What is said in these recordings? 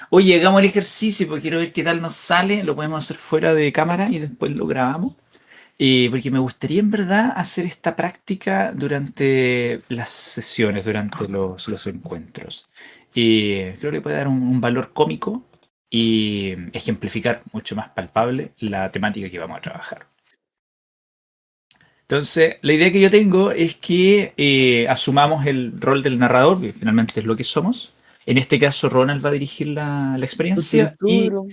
Oye, hagamos el ejercicio porque quiero ver qué tal nos sale. Lo podemos hacer fuera de cámara y después lo grabamos. Porque me gustaría en verdad hacer esta práctica durante las sesiones, durante los encuentros. Y creo que puede dar un valor cómico y ejemplificar mucho más palpable la temática que vamos a trabajar. Entonces, la idea que yo tengo es que asumamos el rol del narrador, que finalmente es lo que somos. En este caso, Ronald va a dirigir la experiencia y Tururú.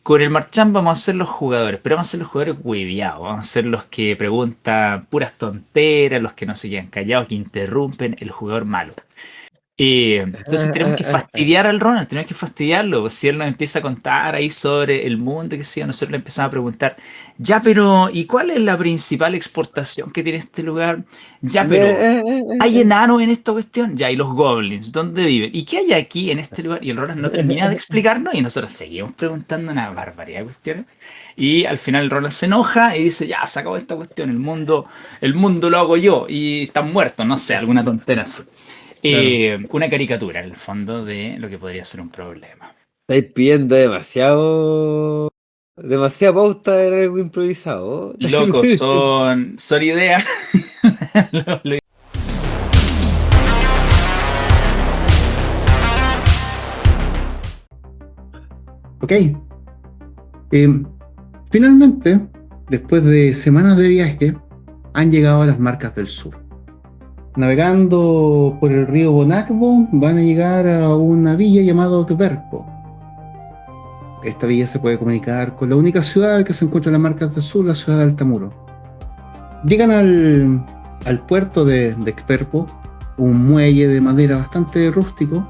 con el Marchand vamos a ser los jugadores, pero vamos a ser los jugadores hueviados, vamos a ser los que preguntan puras tonteras, los que no se quedan callados, que interrumpen, el jugador malo. Entonces tenemos que fastidiar al Ronald, tenemos que fastidiarlo. Si él nos empieza a contar ahí sobre el mundo, que sea, nosotros le empezamos a preguntar, ya, pero ¿y cuál es la principal exportación que tiene este lugar? Ya, pero ¿hay enanos en esta cuestión? Ya, ¿y los goblins? ¿Dónde viven? ¿Y qué hay aquí en este lugar? Y el Ronald no termina de explicarnos y nosotros seguimos preguntando una barbaridad de cuestiones. Y al final el Ronald se enoja y dice, ya, se acabó esta cuestión, el mundo lo hago yo y están muertos, no sé, alguna tontera así. Claro. Una caricatura, en el fondo, de lo que podría ser un problema. Estáis pidiendo demasiada pauta en algo improvisado. Locos, son ideas. Lo- Ok. Finalmente, después de semanas de viaje, han llegado a las Marcas del Sur. Navegando por el río Bonacbo, van a llegar a una villa llamada Kverpo. Esta villa se puede comunicar con la única ciudad que se encuentra en las Marcas del Sur, la ciudad de Altamuro. Llegan al puerto de Kverpo, un muelle de madera bastante rústico,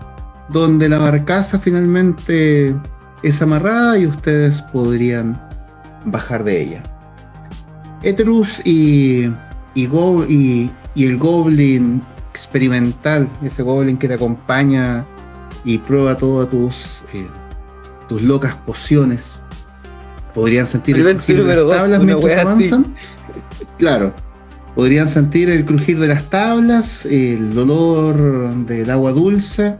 donde la barcaza finalmente es amarrada y ustedes podrían bajar de ella. Eterus y el goblin experimental, ese goblin que te acompaña y prueba todas tus locas pociones, podrían sentir el crujir de las tablas mientras avanzan. Claro, podrían sentir el crujir de las tablas, el olor del agua dulce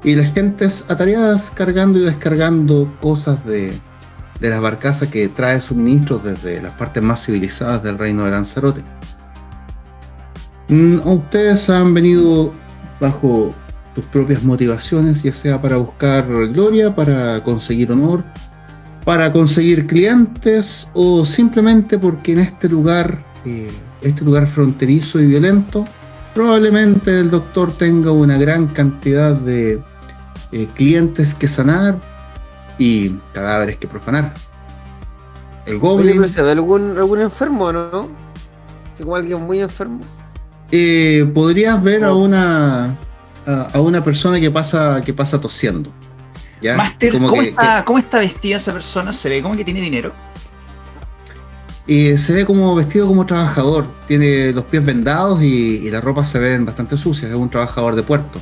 y las gentes atareadas cargando y descargando cosas de las barcazas que trae suministros desde las partes más civilizadas del reino de Lanzarote. Ustedes han venido bajo sus propias motivaciones, ya sea para buscar gloria, para conseguir honor, para conseguir clientes o simplemente porque en este lugar fronterizo y violento, probablemente el doctor tenga una gran cantidad de clientes que sanar y cadáveres que profanar. El Oye, goblin pero ¿se ve algún enfermo, no? ¿Sí, como alguien muy enfermo? podrías ver a una persona que pasa tosiendo. ¿Ya? Master, Como ¿cómo está vestida esa persona? ¿Se ve como que tiene dinero? se ve como vestido como trabajador. Tiene los pies vendados y la ropa se ven bastante sucias. Es un trabajador de puerto.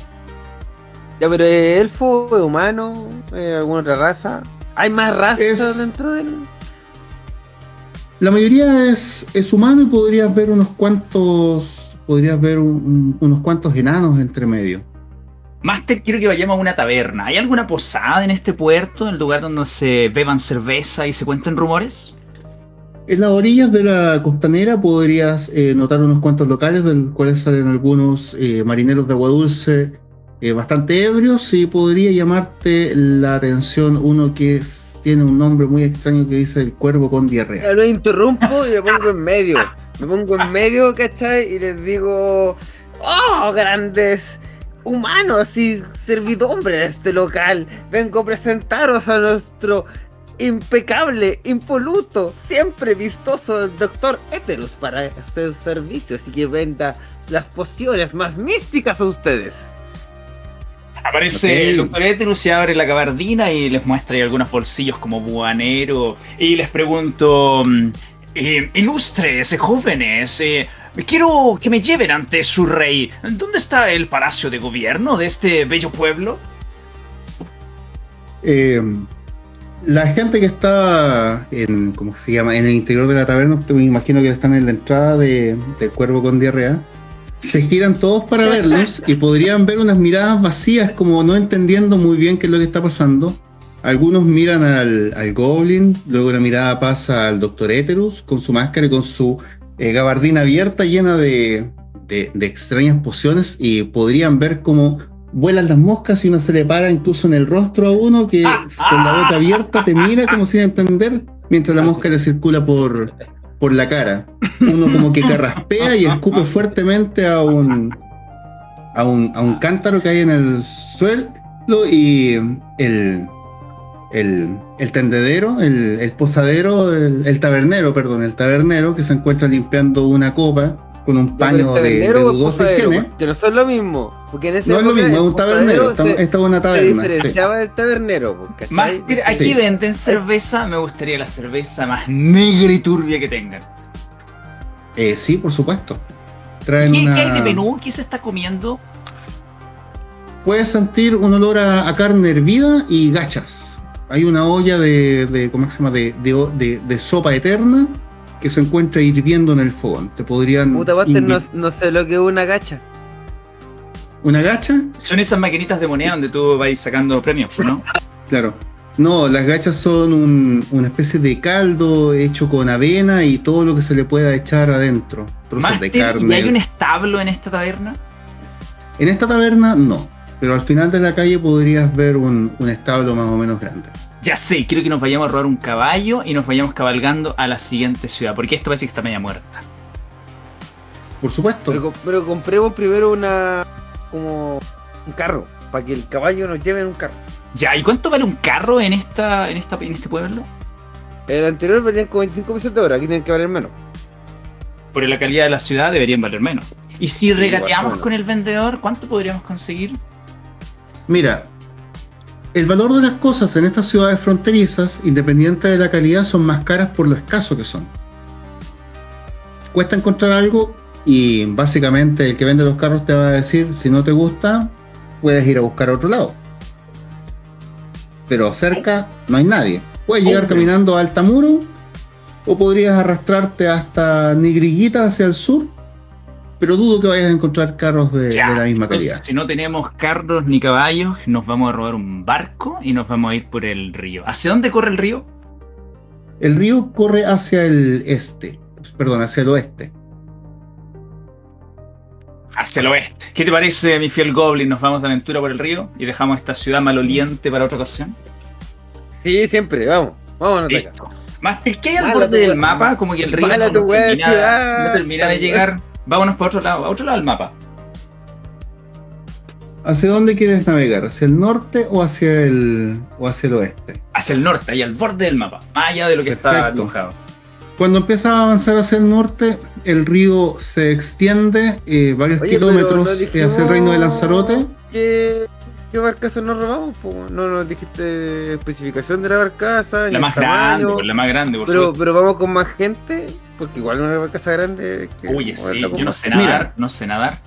Ya, pero ¿es elfo, es humano, es alguna otra raza? ¿Hay más razas dentro del...? La mayoría es humano y podrías ver unos cuantos enanos entre medio. Master, quiero que vayamos a una taberna. ¿Hay alguna posada en este puerto, en el lugar donde se beban cerveza y se cuenten rumores? En las orillas de la costanera podrías notar unos cuantos locales del cuales salen algunos marineros de agua dulce bastante ebrios, y podría llamarte la atención uno que tiene un nombre muy extraño que dice el cuervo con diarrea. Ya lo interrumpo y me pongo en medio. Me pongo en medio, ¿cachai? Y les digo: ¡oh, grandes humanos y servidumbre de este local! Vengo a presentaros a nuestro impecable, impoluto, siempre vistoso doctor Eterus para hacer servicios y que venda las pociones más místicas a ustedes. Aparece el doctor Eterus, se abre la gabardina y les muestra ahí algunos bolsillos como buhanero. Y les pregunto, ilustres, jóvenes, quiero que me lleven ante su rey. ¿Dónde está el palacio de gobierno de este bello pueblo? La gente que está en, ¿cómo se llama?, en el interior de la taberna, me imagino que están en la entrada del cuervo con diarrea, se giran todos para verlos y podrían ver unas miradas vacías como no entendiendo muy bien qué es lo que está pasando, Algunos miran al Goblin, luego la mirada pasa al Dr. Eterus con su máscara y con su gabardina abierta llena de extrañas pociones, y podrían ver cómo vuelan las moscas y uno se le para incluso en el rostro a uno que con la boca abierta te mira como sin entender, mientras la mosca le circula por la cara. Uno como que carraspea y escupe fuertemente a un cántaro que hay en el suelo, y el tendedero, el posadero, el tabernero que se encuentra limpiando una copa con un paño de dudosa higiene. Que no son lo mismo. Porque en ese no es lo mismo, es un tabernero. Esta es una taberna. Se diferenciaba del tabernero, ¿cachai? Máster, aquí venden cerveza. Me gustaría la cerveza más negra y turbia que tengan. Sí, por supuesto. Traen ¿Qué hay de menú? ¿Qué se está comiendo? Puedes sentir un olor a carne hervida y gachas. Hay una olla ¿cómo se llama? De sopa eterna que se encuentra hirviendo en el fogón. Te podrían... Puta, Buster, no sé lo que es una gacha. ¿Una gacha? Son esas maquinitas de moneda donde tú vas sacando premios, ¿no? Claro. No, las gachas son una especie de caldo hecho con avena y todo lo que se le pueda echar adentro. Trozos de carne. ¿Y hay un establo en esta taberna? En esta taberna no, pero al final de la calle podrías ver un establo más o menos grande. Ya sé, quiero que nos vayamos a robar un caballo y nos vayamos cabalgando a la siguiente ciudad, porque esto parece que está media muerta. Por supuesto. Pero compremos primero como un carro, para que el caballo nos lleve en un carro. Ya, ¿y cuánto vale un carro en este pueblo? El anterior valían como 25 pesos de hora, aquí tienen que valer menos. Por la calidad de la ciudad deberían valer menos. Y si regateamos bueno, con el vendedor, ¿cuánto podríamos conseguir? Mira, el valor de las cosas en estas ciudades fronterizas, independiente de la calidad, son más caras por lo escaso que son. Cuesta encontrar algo y básicamente el que vende los carros te va a decir, si no te gusta, puedes ir a buscar a otro lado. Pero cerca no hay nadie. Puedes llegar caminando a Altamuro o podrías arrastrarte hasta Nigriguita hacia el sur, pero dudo que vayas a encontrar carros de la misma calidad. Si no tenemos carros ni caballos, nos vamos a robar un barco y nos vamos a ir por el río. ¿Hacia dónde corre el río? El río corre hacia el hacia el oeste. Hacia el oeste. ¿Qué te parece, mi fiel Goblin? ¿Nos vamos de aventura por el río y dejamos esta ciudad maloliente para otra ocasión? Sí, siempre, vámonos de acá. Listo. Máster, ¿qué hay al borde del mapa? Como que el río no termina de llegar. Vámonos para a otro lado del mapa. ¿Hacia dónde quieres navegar? ¿Hacia el norte o hacia el oeste? Hacia el norte, ahí al borde del mapa, más allá de lo que está dibujado. Cuando empiezas a avanzar hacia el norte, el río se extiende varios kilómetros hacia el reino de Lanzarote. ¿Qué barcaza nos robamos? No nos dijiste especificación de la barcaza. La más grande, por favor. Pero vamos con más gente, porque igual una barcaza grande. Oye, sí, yo no sé nadar. Mira, no sé nadar.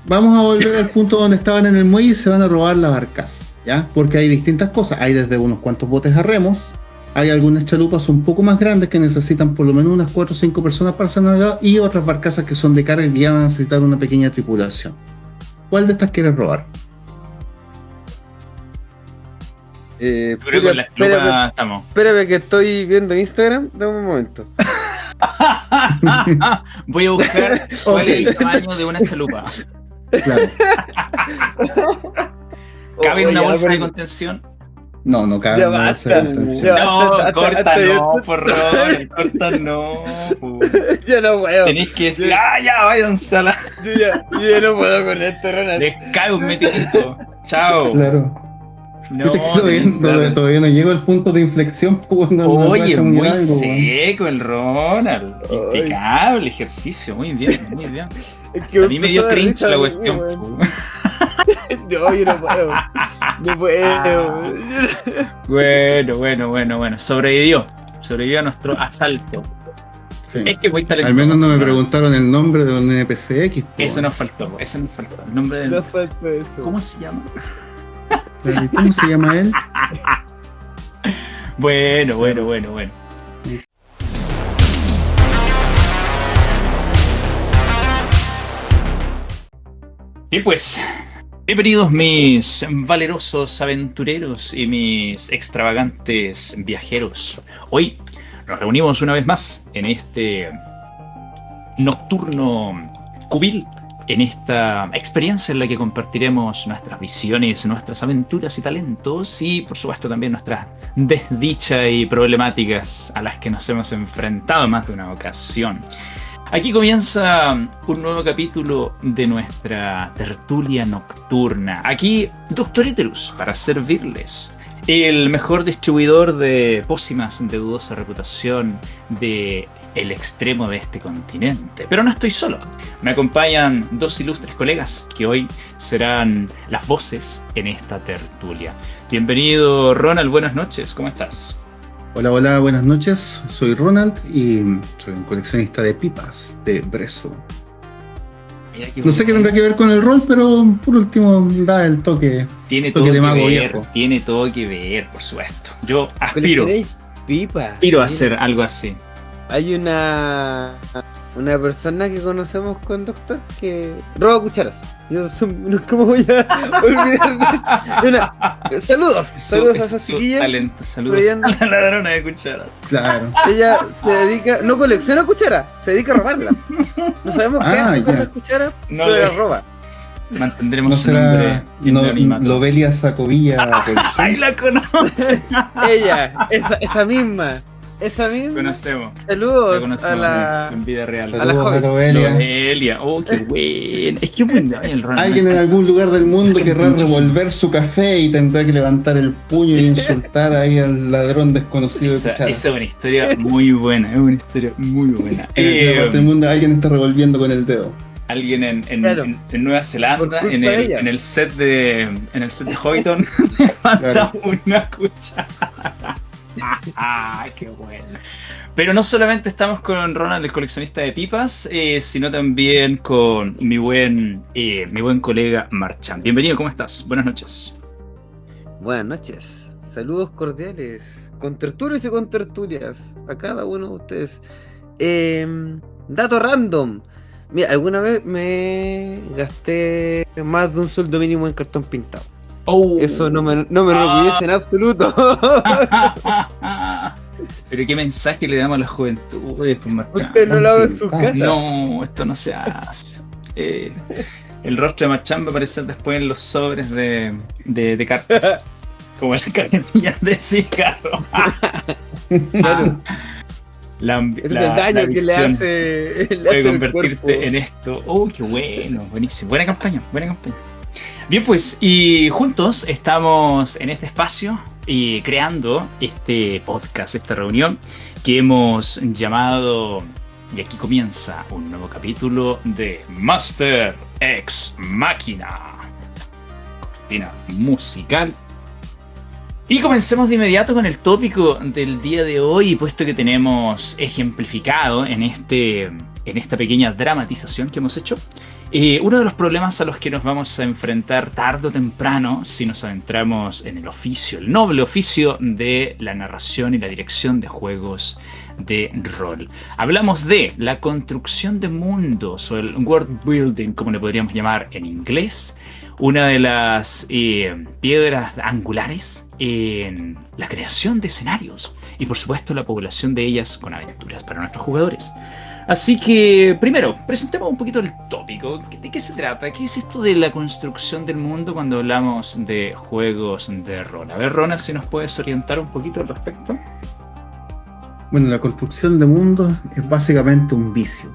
Vamos a volver al punto donde estaban en el muelle y se van a robar la barcaza, ¿ya? Porque hay distintas cosas. Hay desde unos cuantos botes a remos, hay algunas chalupas un poco más grandes que necesitan por lo menos unas 4 o 5 personas para ser navegadas, y otras barcazas que son de carga y ya van a necesitar una pequeña tripulación. ¿Cuál de estas quieres robar? Creo que con las chalupas estamos. Espérame que estoy viendo Instagram, dame un momento. Voy a buscar cuál es el tamaño de una chalupa. Claro. ¿Cabe en una bolsa de contención? No cabe en una bolsa de contención. No, corta no, por favor, corta no. Ya no puedo. Tenés que decir, ya, váyanse a la... Yo ya no puedo con esto, Ronald. Les cae un meteorito. Chao. Claro. No, todavía no llego al punto de inflexión. Oye, muy seco el Ronald. Impecable ejercicio, muy bien. A mí me dio cringe la cuestión. No, yo no puedo. No puedo. Bueno. Sobrevivió a nuestro asalto. Sí. Es que muy talentoso. Al menos no me preguntaron el nombre de un NPCX. Eso nos faltó. El nombre del... No faltó eso. ¿Cómo se llama? ¿Cómo se llama él? Bueno. Y pues, Bienvenidos mis valerosos aventureros y mis extravagantes viajeros. Hoy nos reunimos una vez más en este nocturno cubil, en esta experiencia en la que compartiremos nuestras visiones, nuestras aventuras y talentos y por supuesto también nuestras desdichas y problemáticas a las que nos hemos enfrentado en más de una ocasión. Aquí comienza un nuevo capítulo de nuestra tertulia nocturna. Aquí, Doctor Iterus, para servirles. El mejor distribuidor de pócimas de dudosa reputación de el extremo de este continente. Pero no estoy solo. Me acompañan dos ilustres colegas que hoy serán las voces en esta tertulia. Bienvenido, Ronald. Buenas noches. ¿Cómo estás? Hola, hola, buenas noches. Soy Ronald y soy un coleccionista de pipas de Brezo. No sé qué tendrá que ver con el rol, pero por último da el toque. Tiene toque todo de mago que ver, viejo. tiene todo que ver, por supuesto. Yo ¿Coleccionáis pipa? aspiro a hacer algo así. Hay una persona que conocemos con Doctor que roba cucharas. Yo no, ¿cómo voy a olvidar de saludos a esa Su chiquilla. talento. Saludos Pero ella a la ladrona de cucharas. Claro. Ella se dedica, no colecciona cucharas, se dedica a robarlas. No sabemos qué hace con ya. las cucharas, No pero le- las roba. Mantendremos ¿No su nombre en el anonimato. Lobelia Sacovilla? ¡Ay, la conoce! Ella, esa misma. Conocemos. La Saludos a conocemos la. en vida real. la Saludos a joven. Lobelia. Noelia. Oh, qué bueno. Es que bueno, el Ronald. Alguien en algún lugar del mundo Qué querrá muchísimo. revolver su café y tendrá que levantar el puño y insultar ahí al ladrón desconocido de Esa cucharas. es una historia muy buena. Es una historia muy buena. En alguna parte del mundo alguien está revolviendo con el dedo. Alguien en Claro. Nueva Zelanda, Por culpa en de el, ella. en el set de Hobbiton, levanta Claro. una cuchara. ¡Qué bueno! Pero no solamente estamos con Ronald, el coleccionista de pipas, sino también con mi buen colega Marchand. Bienvenido, ¿cómo estás? Buenas noches. Buenas noches. Saludos cordiales. Con tertulias y con tertulias. A cada uno de ustedes. Dato random. Mira, alguna vez me gasté más de un sueldo mínimo en cartón pintado. Oh. Eso no me enorgullece en absoluto. Pero qué mensaje le damos a la juventud, pues, Marchand. Usted no lo haga en su Ah, casa. No, esto no se hace. El rostro de Marchand va a aparecer después en los sobres de cartas. Como las cajetillas de cigarro. Claro. La Ese es el daño que le adicción hace, puede el convertirte cuerpo. en esto. Oh, qué bueno, buenísimo. Buena campaña, buena campaña. Bien, pues, y juntos estamos en este espacio y creando este podcast, esta reunión que hemos llamado, y aquí comienza un nuevo capítulo de Master Ex Machina. Cortina musical. Y comencemos de inmediato con el tópico del día de hoy, puesto que tenemos ejemplificado en esta pequeña dramatización que hemos hecho, uno de los problemas a los que nos vamos a enfrentar tarde o temprano si nos adentramos en el oficio, el noble oficio de la narración y la dirección de juegos de rol. Hablamos de la construcción de mundos o el world building, como le podríamos llamar en inglés, una de las piedras angulares en la creación de escenarios y por supuesto la población de ellas con aventuras para nuestros jugadores. Así que, primero, presentemos un poquito el tópico. ¿De qué se trata? ¿Qué es esto de la construcción del mundo cuando hablamos de juegos de rol? A ver, Ronald, si nos puedes orientar un poquito al respecto. Bueno, la construcción de mundos es básicamente un vicio.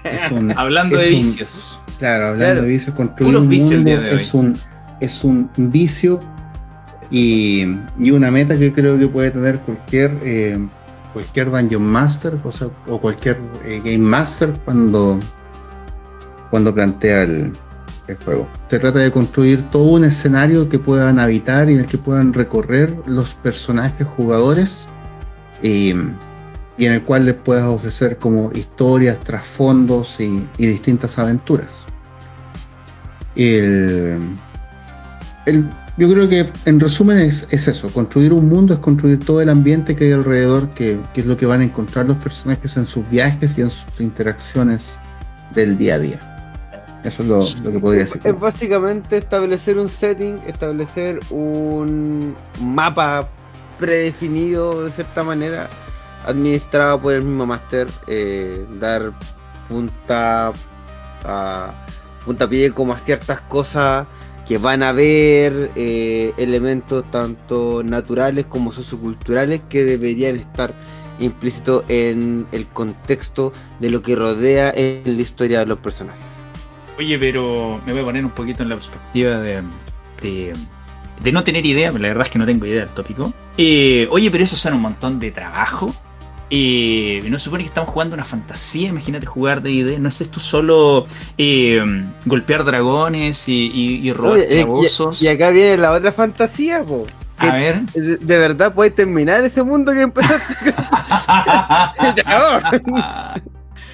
Es un- Hablando es de un- vicios. Claro, hablando Claro. de vicios, construir Puros un vicios el mundo día de es un vicio y una meta que creo que puede tener cualquier Dungeon Master, o cualquier Game Master cuando plantea el juego. Se trata de construir todo un escenario que puedan habitar y en el que puedan recorrer los personajes jugadores y en el cual les puedas ofrecer como historias, trasfondos y distintas aventuras. Yo creo que en resumen es eso, construir un mundo es construir todo el ambiente que hay alrededor, que es lo que van a encontrar los personajes en sus viajes y en sus interacciones del día a día. Eso es lo que podría decir. Es básicamente establecer un setting, establecer un mapa predefinido de cierta manera, administrado por el mismo máster, dar punta a puntapié como a ciertas cosas que van a haber, elementos tanto naturales como socioculturales que deberían estar implícitos en el contexto de lo que rodea en la historia de los personajes. Oye, pero me voy a poner un poquito en la perspectiva de no tener idea, la verdad es que no tengo idea del tópico. Oye, pero eso son un montón de trabajo. No se supone que estamos jugando una fantasía, imagínate jugar D&D, ¿no es esto solo golpear dragones y robar calabozos? Y acá viene la otra fantasía, po. A ver. De verdad puedes terminar ese mundo que empezaste.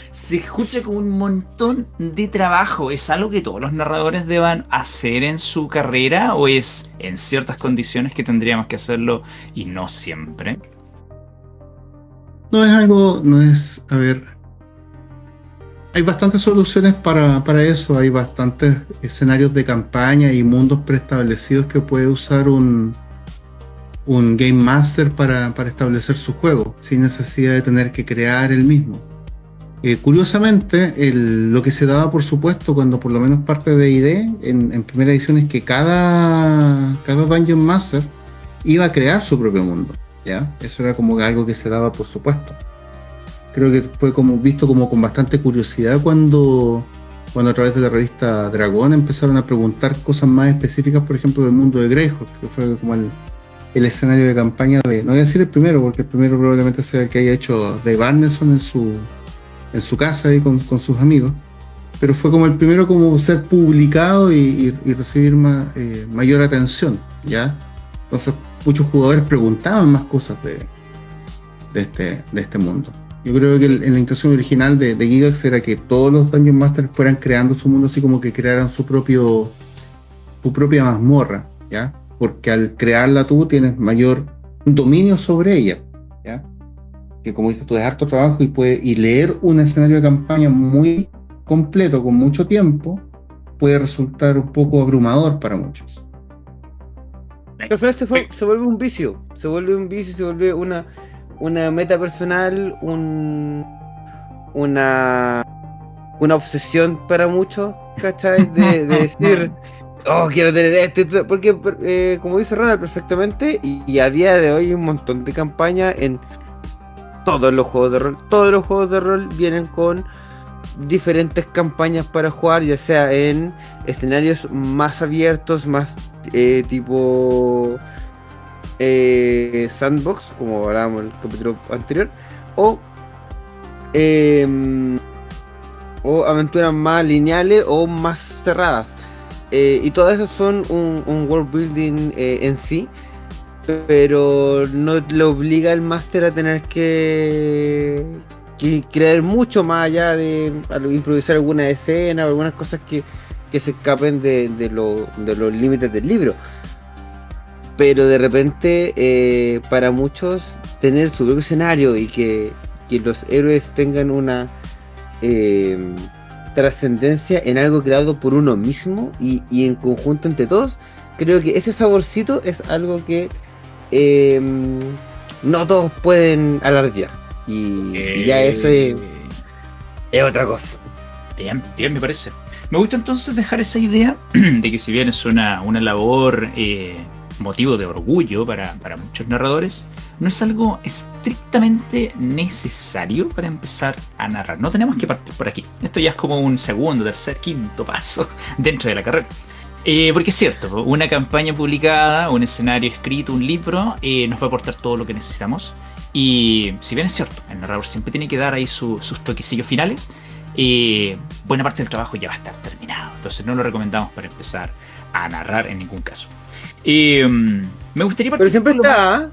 Se escucha como un montón de trabajo. ¿Es algo que todos los narradores deban hacer en su carrera o es en ciertas condiciones que tendríamos que hacerlo y no siempre? No es algo, no es, a ver, hay bastantes soluciones para eso, hay bastantes escenarios de campaña y mundos preestablecidos que puede usar un Game Master para establecer su juego, sin necesidad de tener que crear el mismo. Curiosamente, lo que se daba por supuesto cuando por lo menos parte de D&D en primera edición es que cada Dungeon Master iba a crear su propio mundo, ¿ya? Eso era como algo que se daba por supuesto. Creo que fue como visto como con bastante curiosidad cuando a través de la revista Dragón empezaron a preguntar cosas más específicas, por ejemplo, del mundo de Greyhawk, que fue como el escenario de campaña de, no voy a decir el primero, porque el primero probablemente sea el que haya hecho Dave Arneson en su casa y con sus amigos, pero fue como el primero como ser publicado y recibir mayor atención, ¿ya? Entonces muchos jugadores preguntaban más cosas de este mundo. Yo creo que en la intención original de Gygax era que todos los Dungeon Masters fueran creando su mundo, así como que crearan su propia mazmorra, ¿ya? Porque al crearla tú tienes mayor dominio sobre ella, ¿ya? Que como dices tú, es harto trabajo y leer un escenario de campaña muy completo, con mucho tiempo, puede resultar un poco abrumador para muchos. Al final se vuelve un vicio, se vuelve una meta personal, una obsesión para muchos, ¿cachai? De decir, oh, quiero tener esto, porque como dice Ronald perfectamente, y a día de hoy hay un montón de campañas en todos los juegos de rol. Todos los juegos de rol vienen con diferentes campañas para jugar, ya sea en escenarios más abiertos, más tipo sandbox, como hablábamos en el capítulo anterior, o aventuras más lineales o más cerradas. Y todas esas son un world building en sí, pero no le obliga al máster a tener que crear mucho más allá de improvisar alguna escena o algunas cosas que se escapen de los límites del libro. Pero de repente, para muchos, tener su propio escenario y que los héroes tengan una trascendencia en algo creado por uno mismo y en conjunto entre todos, creo que ese saborcito es algo que no todos pueden alardear. Y ya eso es otra cosa. Bien, me parece. Me gusta entonces dejar esa idea de que si bien es una labor motivo de orgullo para muchos narradores, no es algo estrictamente necesario para empezar a narrar. No tenemos que partir por aquí. Esto ya es como un segundo, tercer, quinto paso dentro de la carrera. Porque es cierto, una campaña publicada, un escenario escrito, un libro, nos va a aportar todo lo que necesitamos. Y si bien es cierto, el narrador siempre tiene que dar ahí sus toquecillos finales, buena parte del trabajo ya va a estar terminado. Entonces no lo recomendamos para empezar a narrar en ningún caso. Me gustaría partir. Pero siempre está.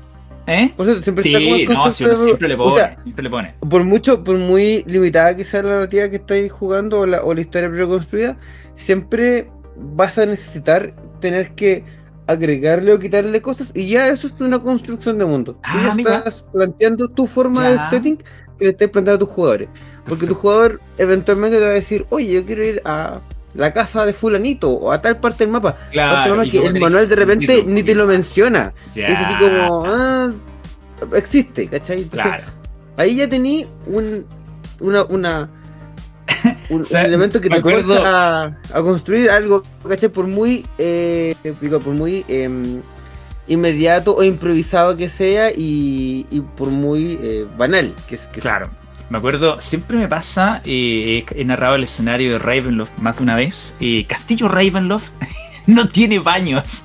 Por cierto, siempre sí, está como el concepto siempre le pone, o sea, siempre le pone. Por muy limitada que sea la narrativa que estáis jugando o la historia preconstruida, siempre vas a necesitar tener que agregarle o quitarle cosas, y ya eso es una construcción de mundo. Tú ya estás planteando tu forma de setting que le estás planteando a tus jugadores. Porque tu jugador eventualmente te va a decir, oye, yo quiero ir a la casa de fulanito o a tal parte del mapa. Claro, Parte del mapa y que cómo el tenés manual de repente expandirlo un ni te lo poquito más. menciona. Ya. Es así como, existe, ¿cachai? Entonces, Claro. ahí ya tení un O sea, elemento que me te acuerdo. fuerza a construir algo, ¿cachai? Por muy, inmediato o improvisado que sea y por muy banal que sea. Claro, me acuerdo, siempre me pasa, he narrado el escenario de Ravenloft más de una vez, Castillo Ravenloft no tiene baños.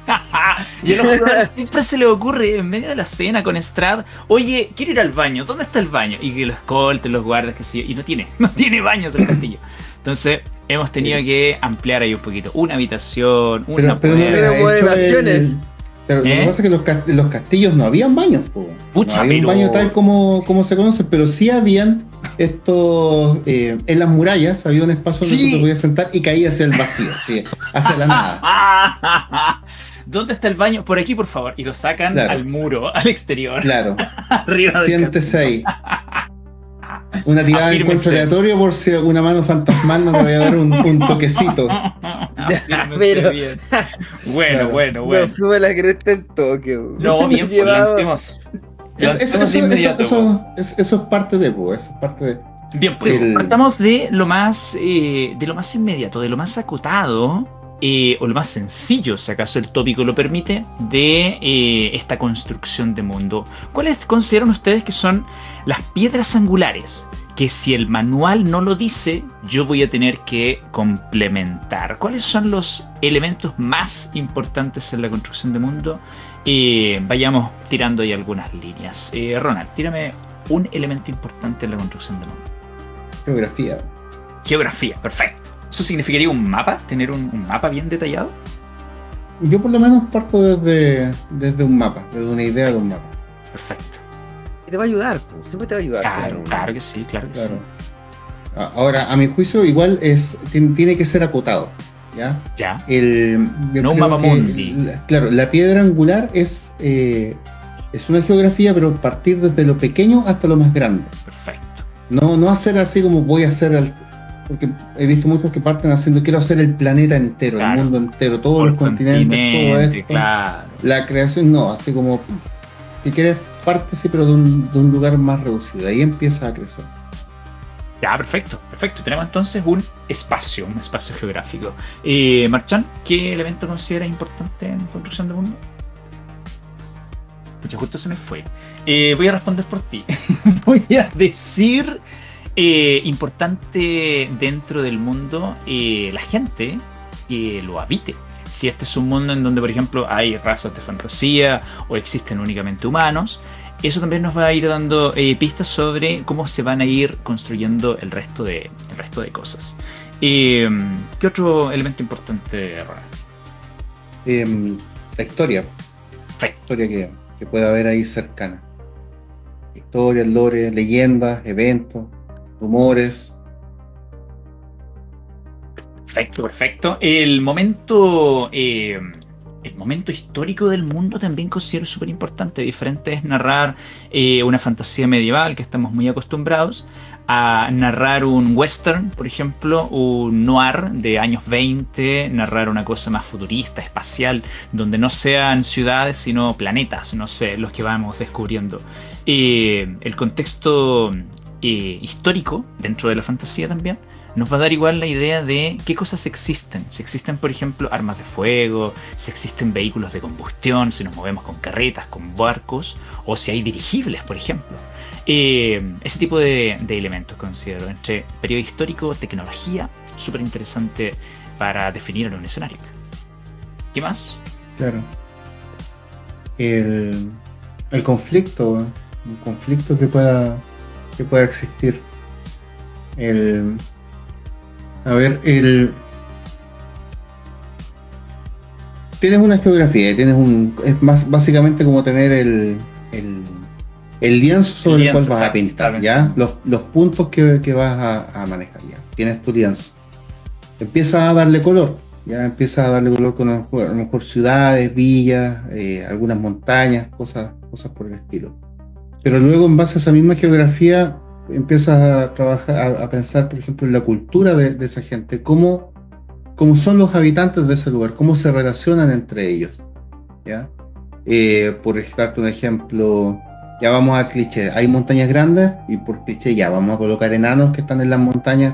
Y a los jugadores siempre se les ocurre en medio de la cena con Strahd, oye, quiero ir al baño, ¿dónde está el baño? Y que lo escolten los guardas, que sí, y no tiene baños el castillo. Entonces, hemos tenido que ampliar ahí un poquito, una habitación, una Pero no puerta. le ha hecho Remodelaciones. Pero lo que ¿Eh? pasa es que los castillos no habían baños, po. Pucha, No había un pero- baño tal como se conoce, pero sí habían estos, en las murallas había un espacio donde Sí. tú te podías sentar y caía hacia el vacío, ¿sí? Hacia la nada. ¿Dónde está el baño? Por aquí, por favor. Y lo sacan Claro. al muro, al exterior. Claro, Arriba del siéntese ahí. castillo. Una tirada de encuentro Afírmense. aleatorio por si alguna mano fantasmal no te vaya a dar un toquecito. Afírmense Pero- bien. Bueno, Claro. bueno, No bueno. fuimos a la cresta el toque. No, bien, pues Llevaba- lancemos. Eso Lancemos de inmediato. es parte de, po, eso es parte de. Bien, pues El- partamos de lo más inmediato, de lo más acotado, o lo más sencillo, si acaso el tópico lo permite, de esta construcción de mundo. ¿Cuáles consideran ustedes que son las piedras angulares? Que si el manual no lo dice, yo voy a tener que complementar. ¿Cuáles son los elementos más importantes en la construcción de mundo? Vayamos tirando ahí algunas líneas. Ronald, tírame un elemento importante en la construcción de mundo. Geografía. Geografía, perfecto. ¿Eso significaría un mapa? ¿Tener un mapa bien detallado? Yo por lo menos parto desde un mapa, desde una idea de un mapa. Perfecto. Te va a ayudar, po, siempre te va a ayudar. Claro, claro que sí, claro que Claro. sí. Ahora, a mi juicio, igual tiene que ser acotado, ¿ya? Ya, Yo No un creo mapa que mundi. Claro, la piedra angular es una geografía, pero partir desde lo pequeño hasta lo más grande. perfecto. No hacer así como voy a hacer porque he visto muchos que parten haciendo quiero hacer el planeta entero, Claro. el mundo entero, todos Por los continentes, todo continente, esto. claro. La creación no, así como si quieres parte sí, pero de un lugar más reducido, ahí empieza a crecer. Ya, perfecto, perfecto. Tenemos entonces un espacio geográfico. Marchán, ¿qué elemento considera importante en construcción de mundo? Pucha, justo se me fue. Voy a responder por ti. Voy a decir importante dentro del mundo la gente que lo habite. Si este es un mundo en donde, por ejemplo, hay razas de fantasía o existen únicamente humanos, eso también nos va a ir dando pistas sobre cómo se van a ir construyendo el resto de cosas. ¿Qué otro elemento importante, Ronald? La historia. La historia que pueda haber ahí cercana. Historia, lore, leyendas, eventos, rumores. Perfecto, perfecto. El momento histórico del mundo también considero súper importante. Diferente es narrar una fantasía medieval, que estamos muy acostumbrados, a narrar un western, por ejemplo, un noir de años 20, narrar una cosa más futurista, espacial, donde no sean ciudades, sino planetas, no sé, los que vamos descubriendo. El contexto histórico dentro de la fantasía también nos va a dar igual la idea de qué cosas existen. Si existen, por ejemplo, armas de fuego, si existen vehículos de combustión, si nos movemos con carretas, con barcos, o si hay dirigibles, por ejemplo. Ese tipo de elementos considero. Entre periodo histórico, tecnología, súper interesante para definir en un escenario. ¿Qué más? Claro. El conflicto, un conflicto que pueda existir. Tienes una geografía, es más básicamente como tener el lienzo sobre el cual vas a pintar, ¿ya? Los puntos que vas a manejar, ¿ya? Tienes tu lienzo. Empiezas a darle color, ya empiezas a darle color con a lo mejor ciudades, villas, algunas montañas, cosas por el estilo. Pero luego en base a esa misma geografía empiezas a trabajar, a pensar, por ejemplo, en la cultura de esa gente, cómo cómo son los habitantes de ese lugar, cómo se relacionan entre ellos, ¿ya? Por darte un ejemplo, ya vamos al cliché, hay montañas grandes y por cliché ya vamos a colocar enanos que están en las montañas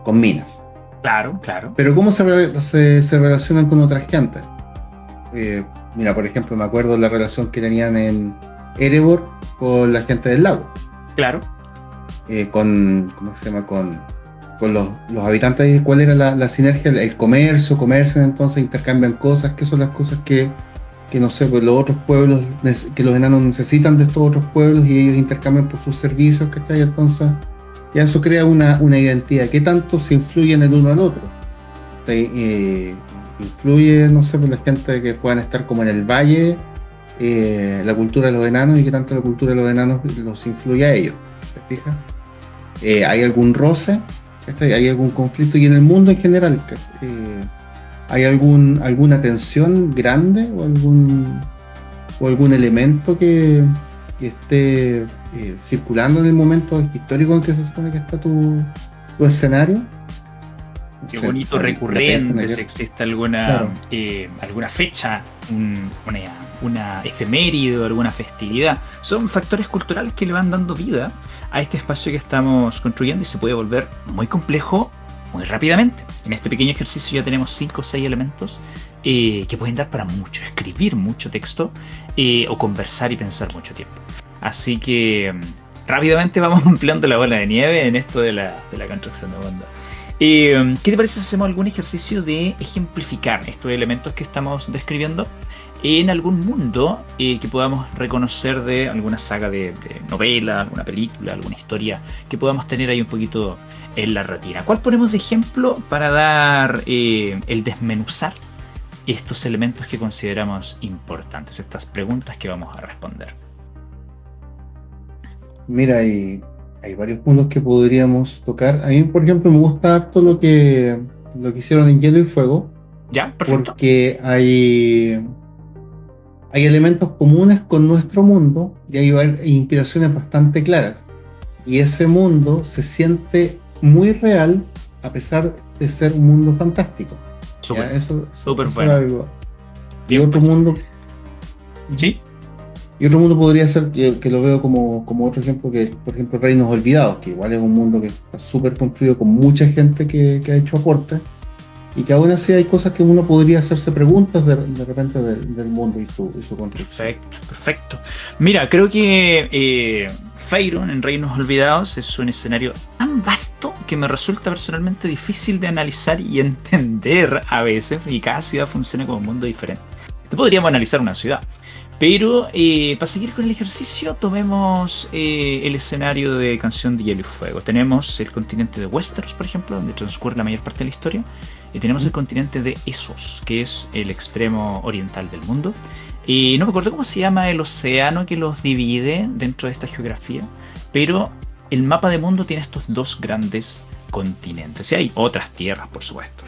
con minas. Claro. Pero cómo se relacionan con otras gentes. Mira, por ejemplo, me acuerdo la relación que tenían en Erebor con la gente del lago. Claro. ¿Cómo se llama? Con los habitantes, ¿cuál era la sinergia? El comercio, comercian, entonces intercambian cosas, que son las cosas que no sé, pues los otros pueblos, que los enanos necesitan de estos otros pueblos y ellos intercambian por sus servicios, ¿cachai? Entonces, ya eso crea una identidad. ¿Qué tanto se influyen el uno al otro? Influye, no sé, por la gente que puedan estar como en el valle, la cultura de los enanos, y qué tanto la cultura de los enanos los influye a ellos, ¿te fijas? ¿Hay algún roce? ¿Cachai? ¿Hay algún conflicto? Y en el mundo en general, ¿hay alguna tensión grande o algún elemento que esté circulando en el momento histórico en que se supone que está tu escenario? Qué bonito, recurrente, si existe alguna, claro, alguna fecha, una efeméride o alguna festividad. Son factores culturales que le van dando vida a este espacio que estamos construyendo y se puede volver muy complejo muy rápidamente. En este pequeño ejercicio ya tenemos 5 o 6 elementos que pueden dar para mucho, escribir mucho texto o conversar y pensar mucho tiempo. Así que rápidamente vamos ampliando la bola de nieve en esto de la construcción de mundo. ¿Qué te parece si hacemos algún ejercicio de ejemplificar estos elementos que estamos describiendo en algún mundo que podamos reconocer de alguna saga de novela, alguna película, alguna historia que podamos tener ahí un poquito en la retina? ¿Cuál ponemos de ejemplo para dar el desmenuzar estos elementos que consideramos importantes, estas preguntas que vamos a responder? Mira, hay varios puntos que podríamos tocar. A mí, por ejemplo, me gusta harto lo que hicieron en Hielo y Fuego. Ya, perfecto. Porque hay elementos comunes con nuestro mundo y hay inspiraciones bastante claras. Y ese mundo se siente muy real a pesar de ser un mundo fantástico. Súper bueno. Y otro mundo... ¿Sí? Y otro mundo podría ser, que lo veo como otro ejemplo, que por ejemplo Reinos Olvidados, que igual es un mundo que está súper construido con mucha gente que ha hecho aportes, y que aún así hay cosas que uno podría hacerse preguntas de repente del mundo y su construcción. Perfecto. Mira, creo que Faerun en Reinos Olvidados es un escenario tan vasto que me resulta personalmente difícil de analizar y entender a veces, y cada ciudad funciona como un mundo diferente. Podríamos analizar una ciudad, pero para seguir con el ejercicio, tomemos el escenario de Canción de Hielo y Fuego. Tenemos el continente de Westeros, por ejemplo, donde transcurre la mayor parte de la historia, y tenemos el continente de Essos, que es el extremo oriental del mundo. Y no me acuerdo cómo se llama el océano que los divide dentro de esta geografía, pero el mapa de mundo tiene estos dos grandes continentes, y hay otras tierras, por supuesto.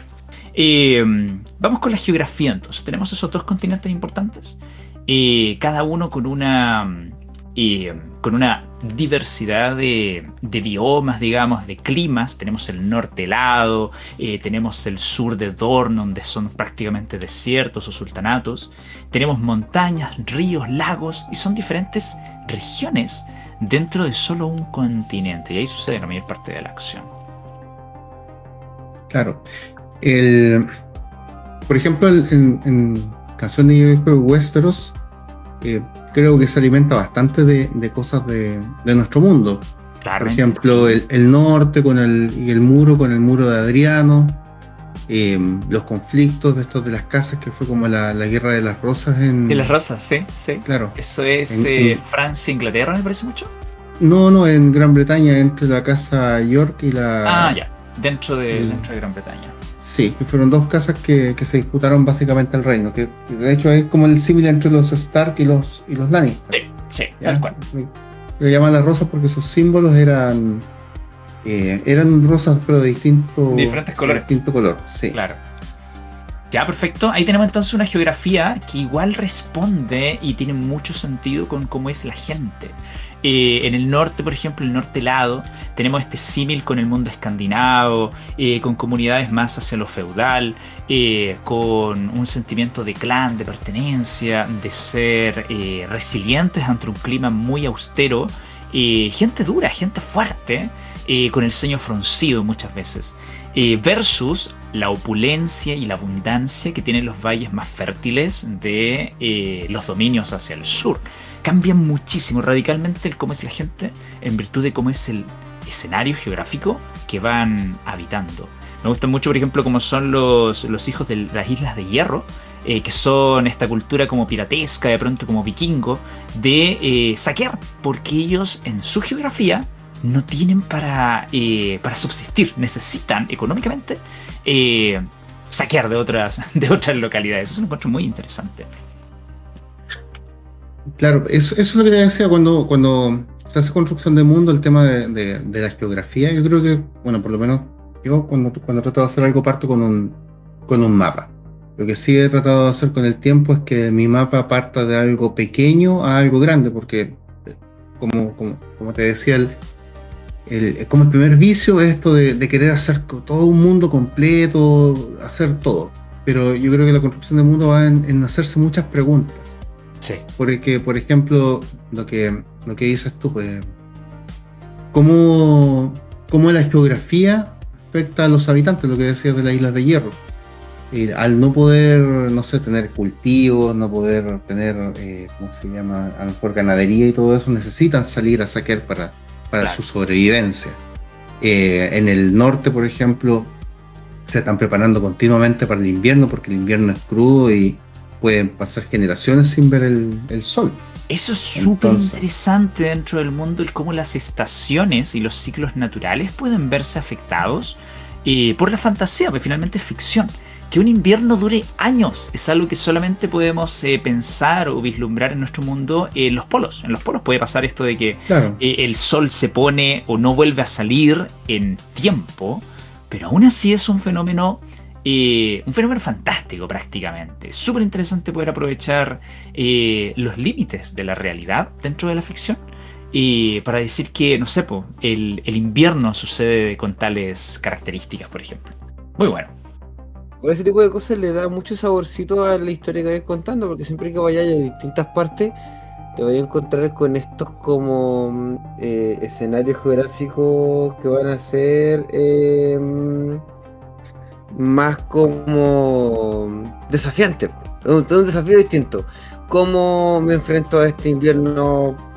Vamos con la geografía entonces. Tenemos esos dos continentes importantes, cada uno con una diversidad de biomas, digamos, de climas. Tenemos el norte helado, tenemos el sur de Dorne, donde son prácticamente desiertos o sultanatos. Tenemos montañas, ríos, lagos, y son diferentes regiones dentro de solo un continente, y ahí sucede la mayor parte de la acción. Claro. Por ejemplo, en Canción de Westeros, creo que se alimenta bastante de cosas de nuestro mundo. Claro, por ejemplo, sí. el norte con el muro de Adriano, los conflictos de estos de las casas, que fue como la guerra de las rosas de las rosas, sí. Claro. Eso es Francia e Inglaterra, me parece mucho. No, en Gran Bretaña, entre la casa York y la... ya, dentro de Gran Bretaña. Sí, que fueron dos casas que se disputaron básicamente el reino, que de hecho es como el símil entre los Stark y los Lannister. Sí, tal cual. Le llaman las rosas porque sus símbolos eran rosas pero de diferentes colores. De distinto color, sí. Claro. Ya, perfecto. Ahí tenemos entonces una geografía que igual responde y tiene mucho sentido con cómo es la gente. En el norte, por ejemplo, el norte helado, tenemos este símil con el mundo escandinavo, con comunidades más hacia lo feudal, con un sentimiento de clan, de pertenencia, de ser resilientes ante un clima muy austero, gente dura, gente fuerte, con el ceño fruncido muchas veces, versus la opulencia y la abundancia que tienen los valles más fértiles de los dominios hacia el sur. Cambian muchísimo, radicalmente, el cómo es la gente en virtud de cómo es el escenario geográfico que van habitando. Me gusta mucho, por ejemplo, cómo son los hijos de las Islas de Hierro, que son esta cultura como piratesca, de pronto como vikingo, de saquear, porque ellos en su geografía no tienen para subsistir, necesitan económicamente saquear de otras localidades. Eso lo encuentro muy interesante. Claro, eso es lo que te decía cuando se hace construcción de mundo, el tema de la geografía. Yo creo que, bueno, por lo menos yo cuando trato de hacer algo parto con un mapa. Lo que sí he tratado de hacer con el tiempo es que mi mapa parta de algo pequeño a algo grande, porque como te decía, como el primer vicio es esto de querer hacer todo un mundo completo, hacer todo. Pero yo creo que la construcción de mundo va en hacerse muchas preguntas. Sí. Porque, por ejemplo, lo que dices tú, pues, ¿cómo la geografía afecta a los habitantes? Lo que decías de las Islas de Hierro. Al no poder, no sé, tener cultivos, no poder tener, ¿cómo se llama? A lo mejor ganadería y todo eso, necesitan salir a saquear para claro, su sobrevivencia. En el norte, por ejemplo, se están preparando continuamente para el invierno, porque el invierno es crudo y pueden pasar generaciones sin ver el sol. Eso es súper interesante dentro del mundo, el cómo las estaciones y los ciclos naturales pueden verse afectados por la fantasía, porque finalmente es ficción. Que un invierno dure años es algo que solamente podemos pensar o vislumbrar en nuestro mundo en los polos. En los polos puede pasar esto de que claro, el sol se pone o no vuelve a salir en tiempo, pero aún así es un fenómeno fantástico prácticamente. Es súper interesante poder aprovechar los límites de la realidad dentro de la ficción para decir que, no sé, el invierno sucede con tales características, por ejemplo. Muy bueno. Con ese tipo de cosas le da mucho saborcito a la historia que vais contando, porque siempre que vayáis a distintas partes te vais a encontrar con estos como escenarios geográficos que van a ser más como desafiantes, un desafío distinto. ¿Cómo me enfrento a este invierno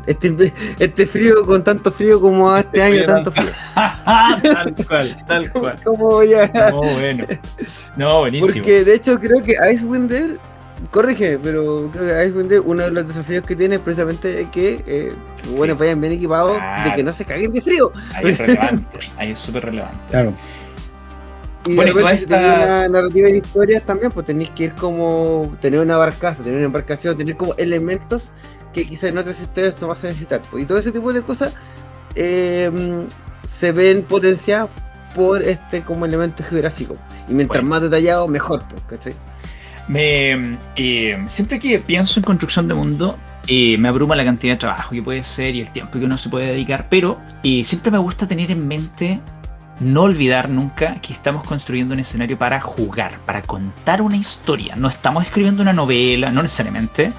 este frío con tanto frío como a este año tanto frío? Tal cual. ¿Cómo voy a...? No, bueno. No, buenísimo. Porque de hecho creo que Icewind Dale, corrígeme, pero creo que Icewind Dale, uno de los desafíos que tiene es precisamente que bueno, vayan bien equipados, de que no se caguen de frío. Ahí es relevante, ahí es súper relevante. Claro. Y bueno, de repente, si tenéis una narrativa de historias también, pues tenéis que ir como tener una barcaza, tener una embarcación, tener como elementos que quizás en otras historias no vas a necesitar. Pues, y todo ese tipo de cosas se ven potenciadas por como elemento geográfico. Y mientras más detallado, mejor, pues, ¿cachai? Siempre que pienso en construcción de mundo, me abruma la cantidad de trabajo que puede ser y el tiempo que uno se puede dedicar, pero siempre me gusta tener en mente, no olvidar nunca que estamos construyendo un escenario para jugar, para contar una historia. No estamos escribiendo una novela, no necesariamente,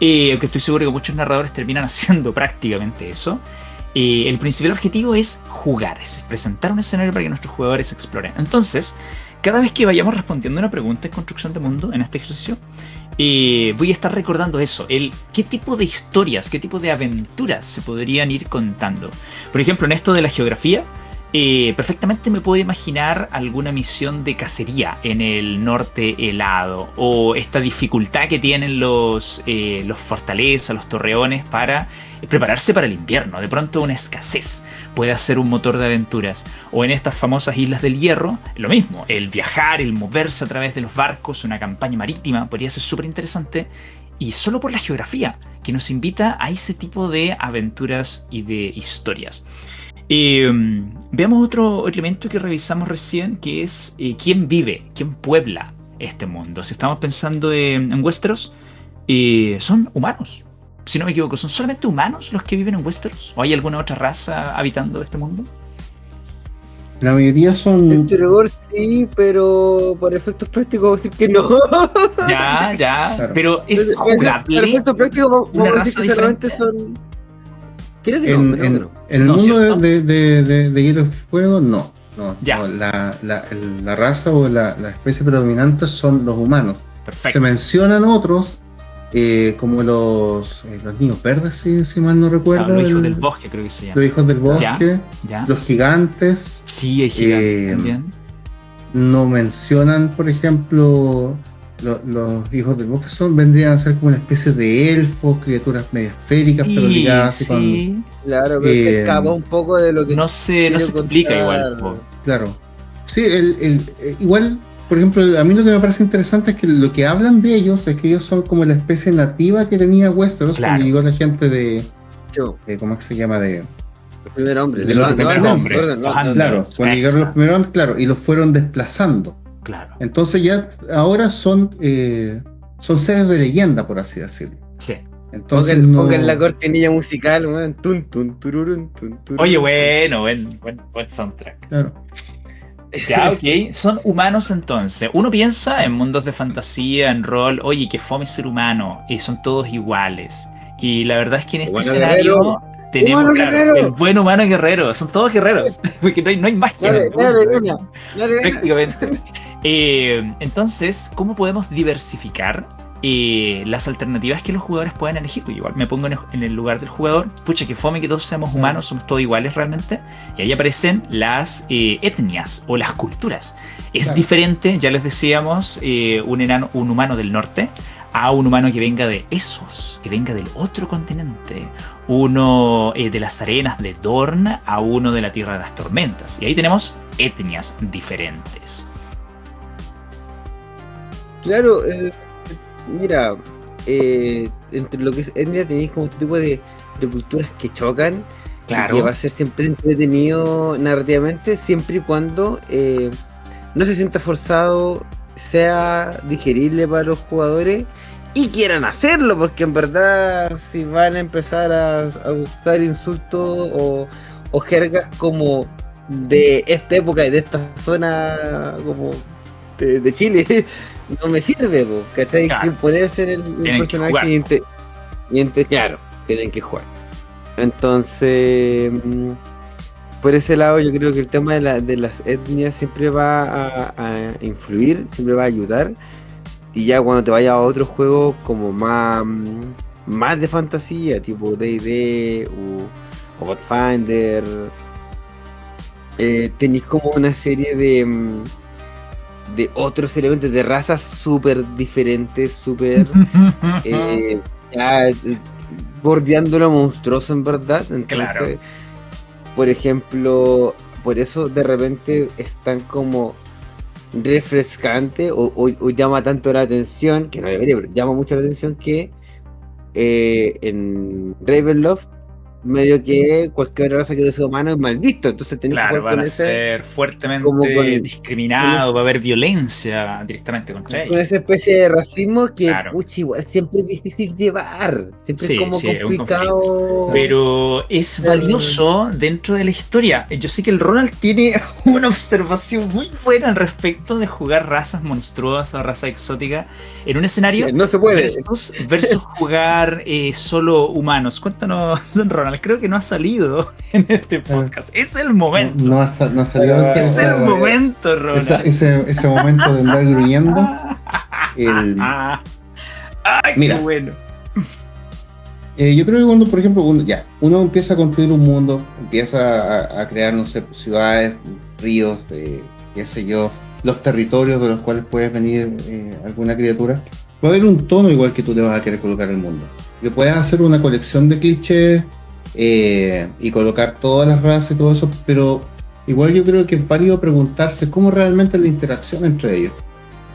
aunque estoy seguro que muchos narradores terminan haciendo prácticamente eso. El principal objetivo es jugar, es presentar un escenario para que nuestros jugadores exploren. Entonces, cada vez que vayamos respondiendo una pregunta en construcción de mundo en este ejercicio, voy a estar recordando eso, qué tipo de historias, qué tipo de aventuras se podrían ir contando. Por ejemplo, en esto de la geografía, perfectamente me puedo imaginar alguna misión de cacería en el norte helado, o esta dificultad que tienen los fortalezas, los torreones para prepararse para el invierno. De pronto una escasez puede ser un motor de aventuras, o en estas famosas Islas del Hierro, lo mismo, el viajar, el moverse a través de los barcos, una campaña marítima podría ser súper interesante, y solo por la geografía que nos invita a ese tipo de aventuras y de historias. Veamos otro elemento que revisamos recién, que es quién vive, quién puebla este mundo. Si estamos pensando en Westeros, son humanos. Si no me equivoco, ¿son solamente humanos los que viven en Westeros? ¿O hay alguna otra raza habitando este mundo? La mayoría son. En rigor sí, pero por efectos prácticos decir que no. Ya, Claro. pero es Por jugable. efectos prácticos una vamos a raza decir que solamente diferente. son. Creo que no, creo que no. En el No, mundo ¿cierto? de Hielo y Fuego, no. Ya. No, la raza o la especie predominante son los humanos. Perfecto. Se mencionan otros, como los niños verdes, si mal no recuerdo. Los hijos del bosque, creo que se llama. Los hijos del bosque, Ya. los gigantes. Sí, hay gigantes también. No mencionan, por ejemplo, los hijos del bosque vendrían a ser como una especie de elfos, criaturas medias féricas, pero ligadas así con. Claro, pero se escapa un poco de lo que. No se explica igual. Claro. Sí, igual, por ejemplo, a mí lo que me parece interesante es que lo que hablan de ellos es que ellos son como la especie nativa que tenía Westeros cuando llegó la gente de. ¿Cómo es que se llama? De. Los primeros hombres. De los primeros hombres. Claro, cuando llegaron los primeros hombres, claro, y los fueron desplazando. Claro. Entonces ya ahora son seres de leyenda, por así decirlo. Sí. Entonces pongan la cortinilla musical, weón. Tun, tun, tururun, tun, tururun. Oye, buen soundtrack. Claro. Ya, ok. Son humanos entonces. Uno piensa en mundos de fantasía, en rol. Oye, que fome ser humano. Y son todos iguales. Y la verdad es que en este escenario tenemos el buen humano guerrero. Son todos guerreros. Porque no hay magia. Prácticamente. Entonces, ¿cómo podemos diversificar las alternativas que los jugadores pueden elegir? Pues igual me pongo en el lugar del jugador. Pucha, que fome que todos seamos humanos, somos todos iguales realmente. Y ahí aparecen las etnias o las culturas. Es diferente, ya les decíamos, un humano del norte a un humano que venga de Essos, que venga del otro continente. Uno de las arenas de Dorn a uno de la Tierra de las Tormentas. Y ahí tenemos etnias diferentes. Claro, mira, entre lo que es etnia tenéis como este tipo de culturas que chocan. Claro. Que va a ser siempre entretenido narrativamente, siempre y cuando no se sienta forzado, sea digerible para los jugadores y quieran hacerlo, porque en verdad si van a empezar a usar insultos o jergas como de esta época y de esta zona como de Chile, no me sirve, ¿cachai? Claro. Hay que ponerse en el personaje y claro, tienen que jugar. Entonces, por ese lado yo creo que el tema de las etnias siempre va a influir, siempre va a ayudar. Y ya cuando te vayas a otros juegos como más de fantasía, tipo D&D o Pathfinder, tenéis como una serie de otros elementos, de razas súper diferentes, súper bordeando lo monstruoso en verdad. Entonces, claro. Por ejemplo, por eso de repente están como refrescante o llama tanto la atención, que no debería, pero llama mucho la atención que en Ravenloft medio que cualquier raza que no sea humano es mal visto, entonces tenés que jugar van con a ser fuertemente discriminados, va a haber violencia directamente contra ellos. Con esa especie de racismo que igual siempre es difícil llevar, siempre es como complicado. Pero es valioso dentro de la historia. Yo sé que el Ronald tiene una observación muy buena al respecto de jugar razas monstruosas, razas exóticas en un escenario no se puede versus jugar solo humanos. Cuéntanos, Ronald. Creo que no ha salido en este podcast. Es el momento. No ha salido. Es el momento, Ronald. Ese momento de andar gruñendo. Ay, mira, qué bueno. Yo creo que cuando, por ejemplo, uno empieza a construir un mundo, empieza a crear, no sé, ciudades, ríos, qué sé yo, los territorios de los cuales puede venir alguna criatura, va a haber un tono igual que tú le vas a querer colocar al mundo. Que puedes hacer una colección de clichés y colocar todas las razas y todo eso, pero igual yo creo que es válido preguntarse cómo realmente es la interacción entre ellos.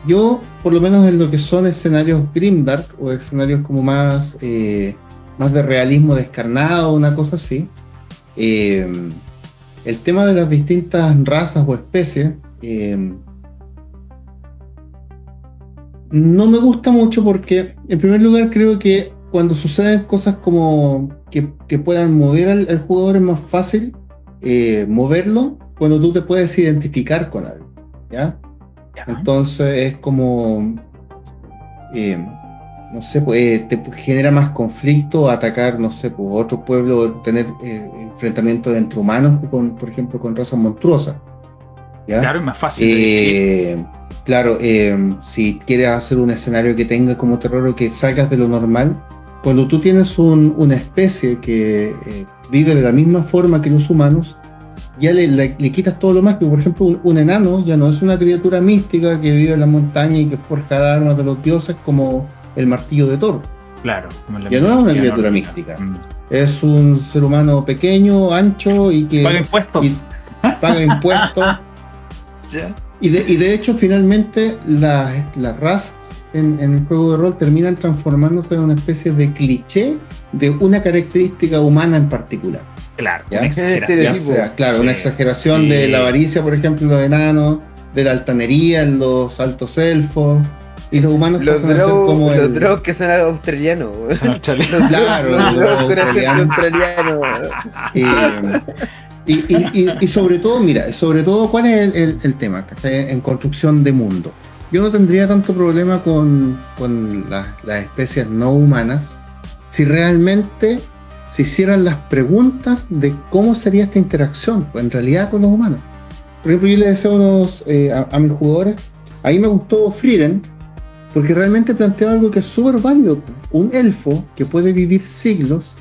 Yo, por lo menos en lo que son escenarios grimdark o escenarios como más de realismo descarnado, una cosa así, el tema de las distintas razas o especies No me gusta mucho porque, en primer lugar, creo que cuando suceden cosas como que puedan mover al jugador es más fácil moverlo cuando tú te puedes identificar con algo, ¿ya? Entonces es como, no sé, pues, te genera más conflicto atacar, no sé, pues otro pueblo, tener enfrentamientos entre humanos, por ejemplo, con razas monstruosas, ¿ya? Claro, es más fácil de dirigir. Claro, si quieres hacer un escenario que tenga como terror o que salgas de lo normal, cuando tú tienes una especie que vive de la misma forma que los humanos, ya le quitas todo lo más, que por ejemplo un enano ya no es una criatura mística que vive en la montaña y que forja armas de los dioses como el martillo de Thor. Claro, como la Ya no es una criatura nórdica. mística. Es un ser humano pequeño, ancho y que Paga impuestos. paga impuestos. ¿Ya? Y de hecho, finalmente, las razas en el juego de rol terminan transformándose en una especie de cliché de una característica humana en particular. Claro, ¿Ya? una exageración. Ya sea, claro, Sí, una exageración sí. de la avaricia, por ejemplo, en los enanos, de la altanería en los altos elfos, y los humanos Los pasan a ser como Drow, los Drow que son australianos. Son australianos. Claro, Los los Drow con acento australianos. australiano. Y sobre todo, mira, sobre todo, ¿cuál es el tema? ¿Cachai? En construcción de mundo. Yo no tendría tanto problema con las especies no humanas si realmente se hicieran las preguntas de cómo sería esta interacción, pues, en realidad, con los humanos. Por ejemplo, yo le decía a mis jugadores, a mí me gustó Frieren, porque realmente planteó algo que es súper válido. Un elfo que puede vivir siglos.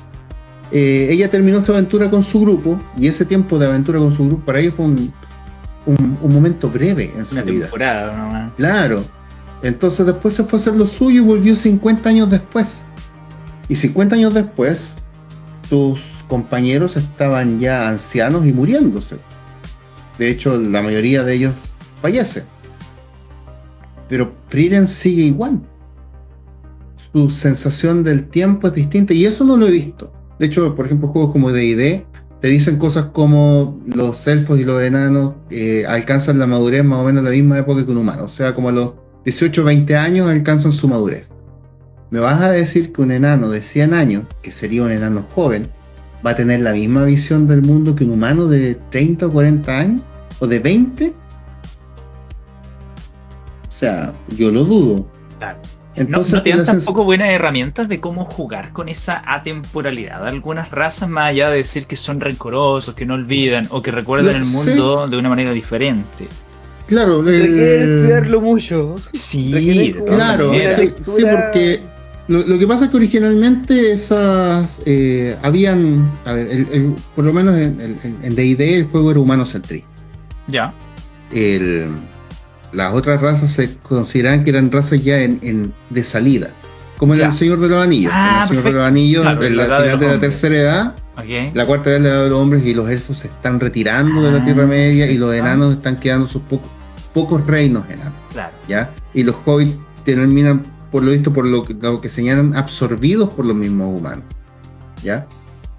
Ella terminó su aventura con su grupo, y ese tiempo de aventura con su grupo para ella fue un momento breve en su Una vida. temporada nomás. Claro. Entonces después se fue a hacer lo suyo y volvió 50 años después. Y 50 años después, sus compañeros estaban ya ancianos y muriéndose. De hecho, la mayoría de ellos fallece. Pero Frieren sigue igual. Su sensación del tiempo es distinta, y eso no lo he visto. De hecho, por ejemplo, juegos como D&D te dicen cosas como los elfos y los enanos alcanzan la madurez más o menos a la misma época que un humano. O sea, como a los 18 o 20 años alcanzan su madurez. ¿Me vas a decir que un enano de 100 años, que sería un enano joven, va a tener la misma visión del mundo que un humano de 30 o 40 años? ¿O de 20? O sea, yo lo dudo. Claro. Entonces, no te dan la tampoco buenas herramientas de cómo jugar con esa atemporalidad de algunas razas, más allá de decir que son rencorosos, que no olvidan o que recuerdan el mundo de una manera diferente. Claro, Requiere estudiarlo mucho. Sí, Requiere como claro, una sí, lectura. Porque lo que pasa es que originalmente esas habían, a ver, por lo menos en D&D el juego era humano-centrista. Ya. Las otras razas se consideraban que eran razas ya de salida, como en Ya. El Señor de los Anillos. En El Señor de los Anillos, Claro, en la la edad de final los de la hombres. tercera edad, Okay. la cuarta edad es la edad de los hombres, y los elfos se están retirando de la Tierra Media, y los enanos están quedando sus pocos reinos enanos. Claro. ¿Ya? Y los hobbits terminan, por lo visto, por lo que señalan, absorbidos por los mismos humanos. ¿Ya?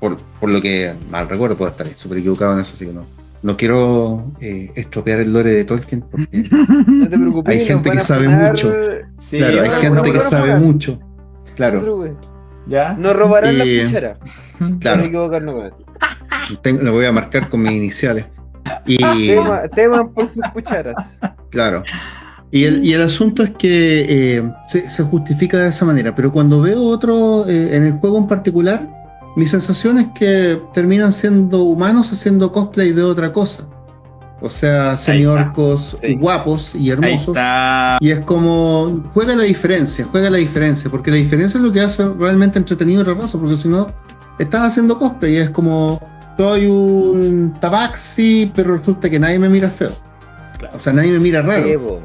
Por lo que mal recuerdo, puedo estar súper equivocado en eso, así que no quiero estropear el lore de Tolkien, porque No te preocupes. hay nos gente van que a sabe funar. mucho. Sí, Claro, hay bueno, gente que bueno, sabe bueno. mucho. Claro, Druid. Ya. Nos robarán las Eh, cucharas. claro. No equivocarnos con esto. Lo voy a marcar con mis iniciales. Y Teman por sus cucharas. claro. Y el asunto es que se justifica de esa manera, pero cuando veo otro en el juego en particular, mi sensación es que terminan siendo humanos haciendo cosplay de otra cosa. O sea, semi-orcos Sí. guapos y Ahí hermosos. está. Y es como, juega la diferencia, porque la diferencia es lo que hace realmente entretenido otra raza, porque si no, estás haciendo cosplay y es como, soy un tabaxi, pero resulta que nadie me mira feo. Claro. O sea, nadie me mira raro. Sí, po.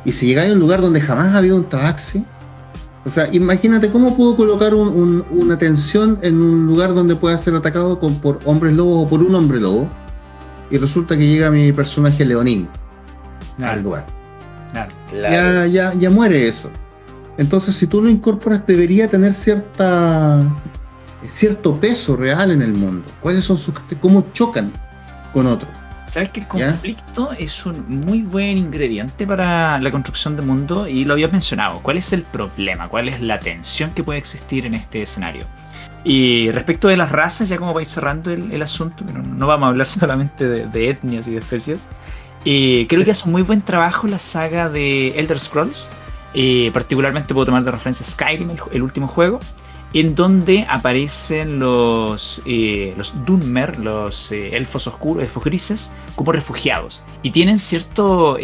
Y si llegáis a un lugar donde jamás había un tabaxi, o sea, imagínate cómo puedo colocar una tensión en un lugar donde pueda ser atacado por hombres lobos o por un hombre lobo, y resulta que llega mi personaje Leonín al lugar. Claro. Claro. Ya muere eso. Entonces, si tú lo incorporas, debería tener cierto peso real en el mundo. ¿Cuáles son cómo chocan con otros? Sabes que el conflicto es un muy buen ingrediente para la construcción de mundo y lo habías mencionado. ¿Cuál es el problema? ¿Cuál es la tensión que puede existir en este escenario? Y respecto de las razas, ya como para ir cerrando el asunto, pero no vamos a hablar solamente de etnias y de especies, creo que hace un muy buen trabajo la saga de Elder Scrolls. Particularmente puedo tomar de referencia Skyrim, el último juego, en donde aparecen los Dunmer, los elfos oscuros, elfos grises, como refugiados. Y tienen cierto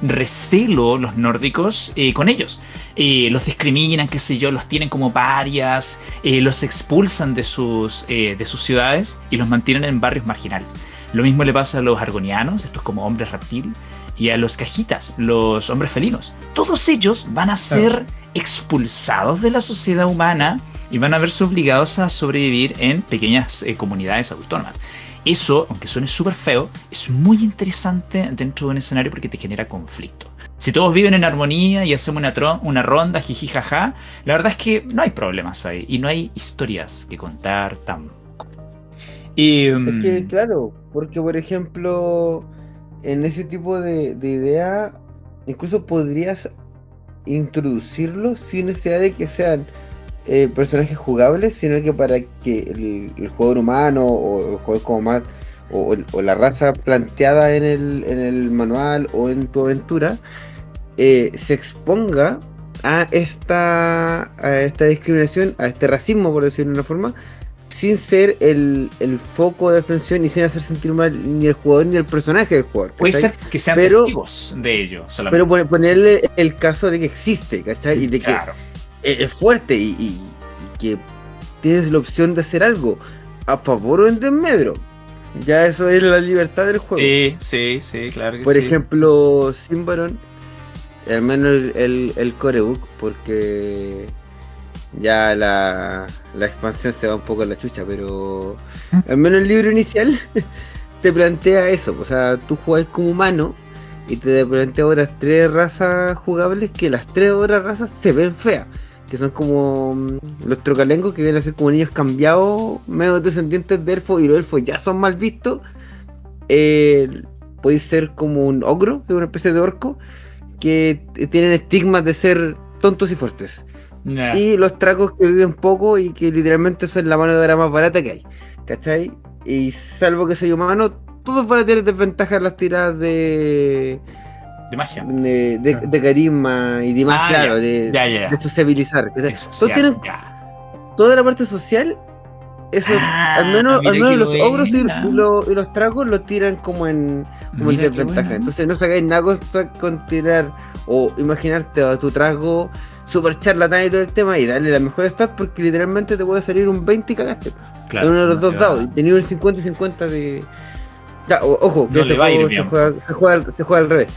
recelo los nórdicos con ellos. Los discriminan, qué sé yo, los tienen como parias, los expulsan de sus ciudades y los mantienen en barrios marginales. Lo mismo le pasa a los argonianos, estos como hombres reptil, y a los cajitas, los hombres felinos. Todos ellos van a ser expulsados de la sociedad humana y van a verse obligados a sobrevivir en pequeñas comunidades autónomas. Eso, aunque suene súper feo, es muy interesante dentro de un escenario porque te genera conflicto. Si todos viven en armonía y hacemos una ronda, jiji, jaja, la verdad es que no hay problemas ahí y no hay historias que contar tampoco. Es que, claro, porque por ejemplo, en ese tipo de idea, incluso podrías introducirlo sin necesidad de que sean personajes jugables, sino que para que el jugador humano o el jugador como más o la raza planteada en el manual o en tu aventura se exponga a esta discriminación, a este racismo, por decirlo de una forma, sin ser el foco de atención y sin hacer sentir mal ni el jugador ni el personaje del jugador. ¿Cachai? Puede ser que sean testigos de ello solamente. Pero ponerle el caso de que existe, ¿cachai? Y de que es fuerte y que tienes la opción de hacer algo a favor o en desmedro. Ya eso es la libertad del juego. Sí, claro que Por sí. ejemplo, Symbaroum, al menos el corebook, porque ya la expansión se va un poco a la chucha, pero al menos el libro inicial te plantea eso. O sea, tú jugás como humano y te plantea otras 3 razas jugables, que las 3 otras razas se ven feas, que son como los trocalengos, que vienen a ser como niños cambiados, medio descendientes de elfos, y los elfos ya son mal vistos. Podéis ser como un ogro, que es una especie de orco, que tienen estigmas de ser tontos y fuertes. Y los tracos, que viven poco y que literalmente son la mano de obra más barata que hay, ¿cachai? Y salvo que soy humano, todos van a tener desventajas en las tiradas de magia, de carisma y demás, claro, de sociabilizar. Todos tienen toda la parte social. Eso, al menos los ogros y los tragos lo tiran como en desventaja. Bueno. Entonces no sacáis nada con tirar o imaginarte a tu trago super charlatán y todo el tema y darle la mejor stat, porque literalmente te puede salir un 20 y cagaste. Claro, en uno de los dos dados. Y tenía un 50 y 50 de. Ya, ojo, que ese juego se juega al revés.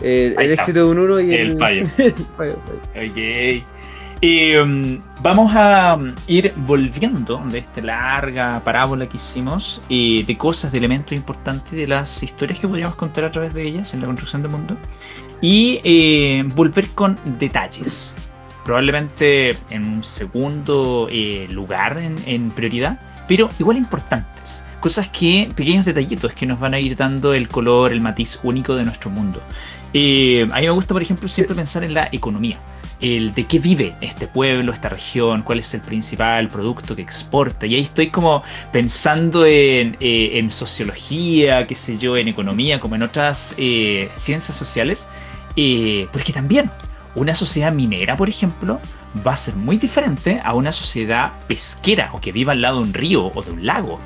El éxito de un 1 y el fallo. Ok. Vamos a ir volviendo de esta larga parábola que hicimos de cosas, de elementos importantes, de las historias que podríamos contar a través de ellas en la construcción del mundo, y volver con detalles, probablemente en un segundo lugar en prioridad, pero igual importantes, cosas pequeños detallitos que nos van a ir dando el color, el matiz único de nuestro mundo. A mí me gusta, por ejemplo, siempre pensar en la economía. El de qué vive este pueblo, esta región, cuál es el principal producto que exporta. Y ahí estoy como pensando en sociología, qué sé yo, en economía, como en otras ciencias sociales. Porque también una sociedad minera, por ejemplo, va a ser muy diferente a una sociedad pesquera o que viva al lado de un río o de un lago.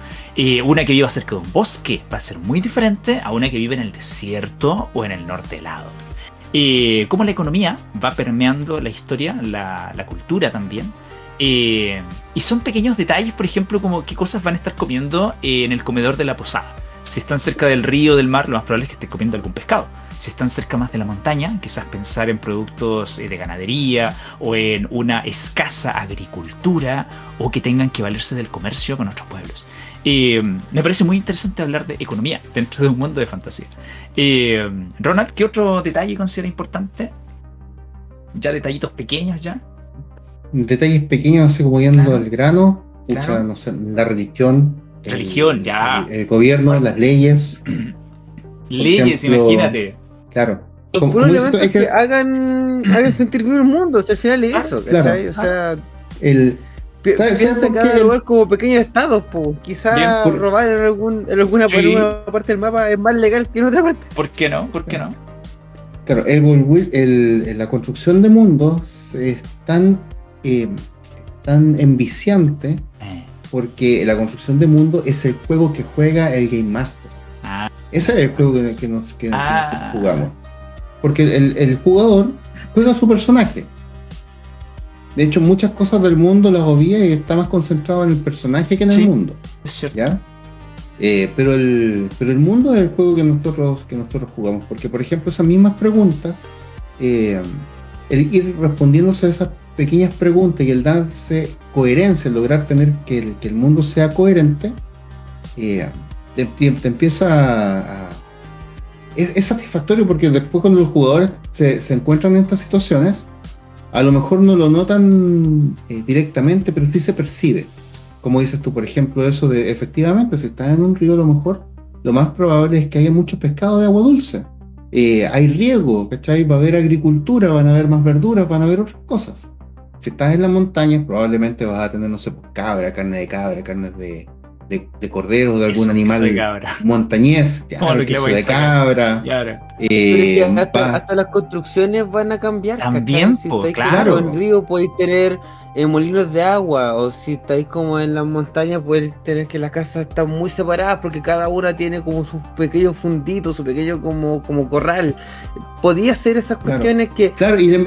Una que viva cerca de un bosque va a ser muy diferente a una que vive en el desierto o en el norte helado. Cómo la economía va permeando la historia, la cultura también. Y son pequeños detalles, por ejemplo, como qué cosas van a estar comiendo en el comedor de la posada. Si están cerca del río o del mar, lo más probable es que estén comiendo algún pescado. Si están cerca más de la montaña, quizás pensar en productos de ganadería o en una escasa agricultura, o que tengan que valerse del comercio con otros pueblos. Me parece muy interesante hablar de economía dentro de un mundo de fantasía. Ronald, ¿qué otro detalle considera importante? Ya detallitos pequeños ya. Detalles pequeños, así como yendo al grano. No sé, la religión Religión, ya. El gobierno, las leyes. Leyes, ejemplo, imagínate. Claro. Los puros elementos que hagan sentir vivo el mundo, o sea, al final es eso, ¿cachai? O sea, piensa por cada qué? lugar como pequeños estados, po. Quizá robar en alguna parte del mapa es más legal que en otra parte. ¿Por qué no? ¿Por qué no? Claro, la construcción de mundos es tan enviciante porque la construcción de mundos es el juego que juega el Game Master. Ese es el juego que nosotros jugamos. Porque el jugador juega a su personaje. De hecho, muchas cosas del mundo las obvia y está más concentrado en el personaje que en el mundo. Es cierto. ¿Ya? Pero el mundo es el juego que nosotros jugamos. Porque, por ejemplo, esas mismas preguntas, el ir respondiéndose a esas pequeñas preguntas y el darse coherencia, el lograr tener que el mundo sea coherente, te empieza a... Es satisfactorio porque después cuando los jugadores se encuentran en estas situaciones, a lo mejor no lo notan directamente, pero sí se percibe. Como dices tú, por ejemplo, eso de efectivamente, si estás en un río, a lo mejor lo más probable es que haya mucho pescado de agua dulce. Hay riego, ¿cachai? Va a haber agricultura, van a haber más verduras, van a haber otras cosas. Si estás en las montañas, probablemente vas a tener, no sé, cabra, carne de cordero, de algún animal montañés, queso de cabra. Hasta las construcciones van a cambiar. También, si estáis claro. En el río podéis tener molinos de agua, o si estáis como en las montañas podéis tener que las casas están muy separadas porque cada una tiene como sus pequeños funditos, su pequeño como corral. Podía hacer esas cuestiones que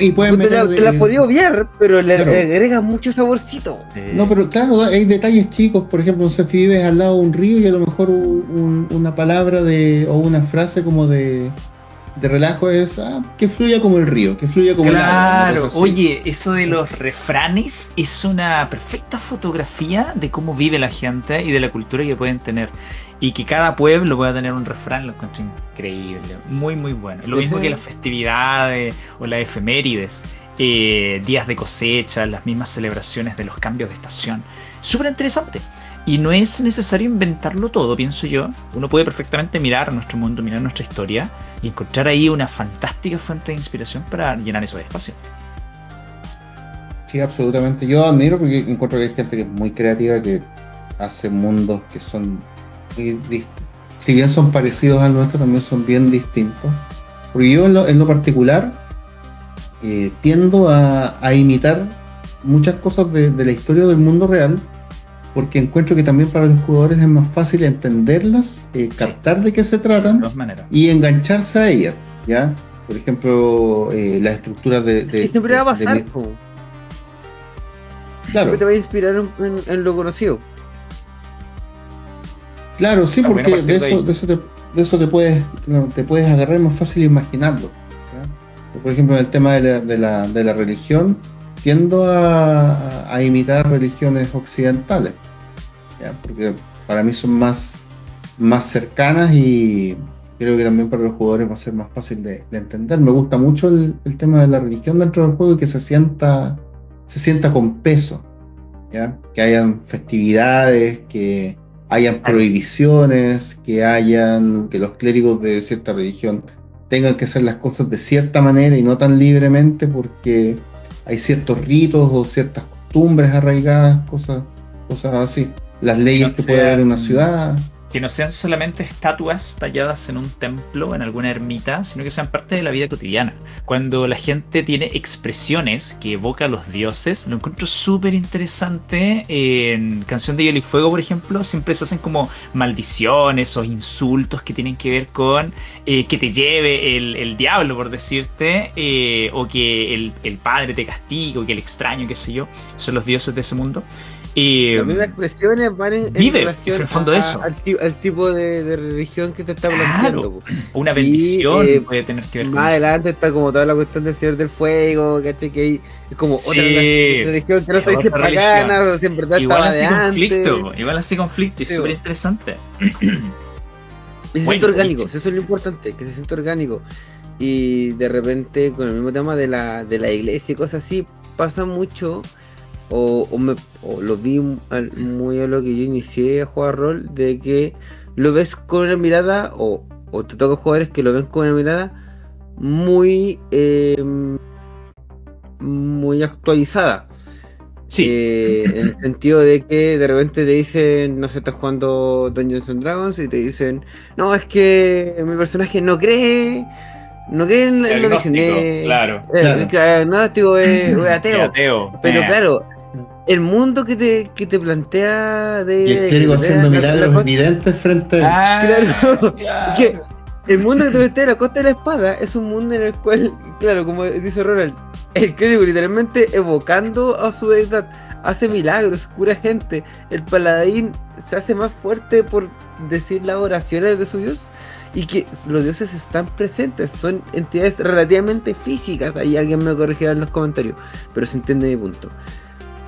y pueden te las podía obviar, pero le agregan mucho saborcito. Sí. No, pero claro, hay detalles chicos. Por ejemplo, no sé, si vives al lado de un río y a lo mejor una palabra o una frase como de relajo es que fluya como el río, que fluya como el agua. Claro, oye, eso de los refranes es una perfecta fotografía de cómo vive la gente y de la cultura que pueden tener. Y que cada pueblo pueda tener un refrán, lo encuentro increíble, muy muy bueno. Lo mismo que las festividades o las efemérides, días de cosecha, las mismas celebraciones de los cambios de estación. Súper interesante. Y no es necesario inventarlo todo, pienso yo. Uno puede perfectamente mirar nuestro mundo, mirar nuestra historia y encontrar ahí una fantástica fuente de inspiración para llenar esos espacios. Sí, absolutamente. Yo admiro porque encuentro que hay gente que es muy creativa, que hace mundos que son si bien son parecidos al nuestro, también son bien distintos. Porque yo en lo particular tiendo a imitar muchas cosas de la historia del mundo real, porque encuentro que también para los jugadores es más fácil entenderlas, captar de qué se tratan y engancharse a ellas, ¿ya? Por ejemplo, las estructuras de siempre va a pasar, claro. Siempre te va a inspirar en lo conocido. Claro, sí, porque de eso te puedes agarrar más fácil e imaginarlo, ¿ya? Por ejemplo, en el tema de la religión, tiendo a imitar religiones occidentales, ¿ya? Porque para mí son más cercanas y creo que también para los jugadores va a ser más fácil de entender. Me gusta mucho el tema de la religión dentro del juego y que se sienta con peso, ¿ya? Que hayan festividades, que hayan prohibiciones, que los clérigos de cierta religión tengan que hacer las cosas de cierta manera y no tan libremente porque hay ciertos ritos o ciertas costumbres arraigadas, cosas así. Las leyes que puede haber en una ciudad. Que no sean solamente estatuas talladas en un templo, en alguna ermita, sino que sean parte de la vida cotidiana. Cuando la gente tiene expresiones que evoca a los dioses, lo encuentro súper interesante. En Canción de Hielo y Fuego, por ejemplo, siempre se hacen como maldiciones o insultos que tienen que ver con que te lleve el diablo, por decirte, o que el padre te castigue, o que el extraño, qué sé yo, son los dioses de ese mundo. Las mismas expresiones van en relación en el fondo eso. Al tipo de religión que te está planteando. Una bendición puede tener que ver con más adelante está como toda la cuestión del Señor del Fuego, ¿cachai? Que hay como otra religión que no se dice pagana, pero si en verdad estaba de antes. Igual hace conflicto, y es súper interesante. Se siente orgánico, eso es lo importante, que se siente orgánico. Y de repente con el mismo tema de la iglesia y cosas así, pasa mucho o lo vi muy a lo que yo inicié a jugar rol, de que lo ves con una mirada, o te toca jugadores que lo ven con una mirada muy muy actualizada. Sí, En el sentido de que de repente te dicen, no sé, estás jugando Dungeons and Dragons y te dicen, no, es que mi personaje no cree en la religión, agnóstico, claro. agnóstico, es ateo. Ateo. Pero claro, el mundo que te plantea Y el de... clérigo que te haciendo plantea milagros la evidentes frente a Claro, claro. que el mundo que te plantea la Costa de la Espada es un mundo en el cual, claro, como dice Ronald, el clérigo literalmente evocando a su deidad, hace milagros, cura gente. El paladín se hace más fuerte por decir las oraciones de su dios, y que los dioses están presentes, son entidades relativamente físicas. Ahí alguien me corregirá en los comentarios, pero se entiende mi punto.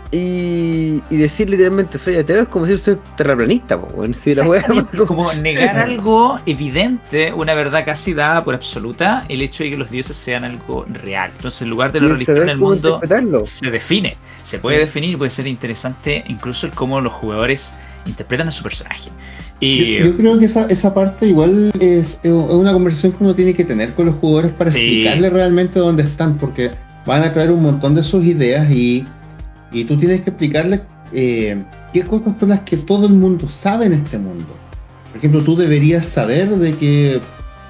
Y decir literalmente soy ateo es como si soy terraplanista, po, bueno, si la wea- Exactamente, como negar algo evidente, una verdad casi dada por absoluta, el hecho de que los dioses sean algo real. Entonces, el lugar de la y religión en saber el cómo mundo interpretarlo. se define, se puede definir, y puede ser interesante incluso el cómo los jugadores interpretan a su personaje. Y Yo creo que esa parte igual es una conversación que uno tiene que tener con los jugadores para Sí. explicarles realmente dónde están, porque van a traer un montón de sus ideas y tú tienes que explicarles qué cosas son las que todo el mundo sabe en este mundo. Por ejemplo, tú deberías saber de que,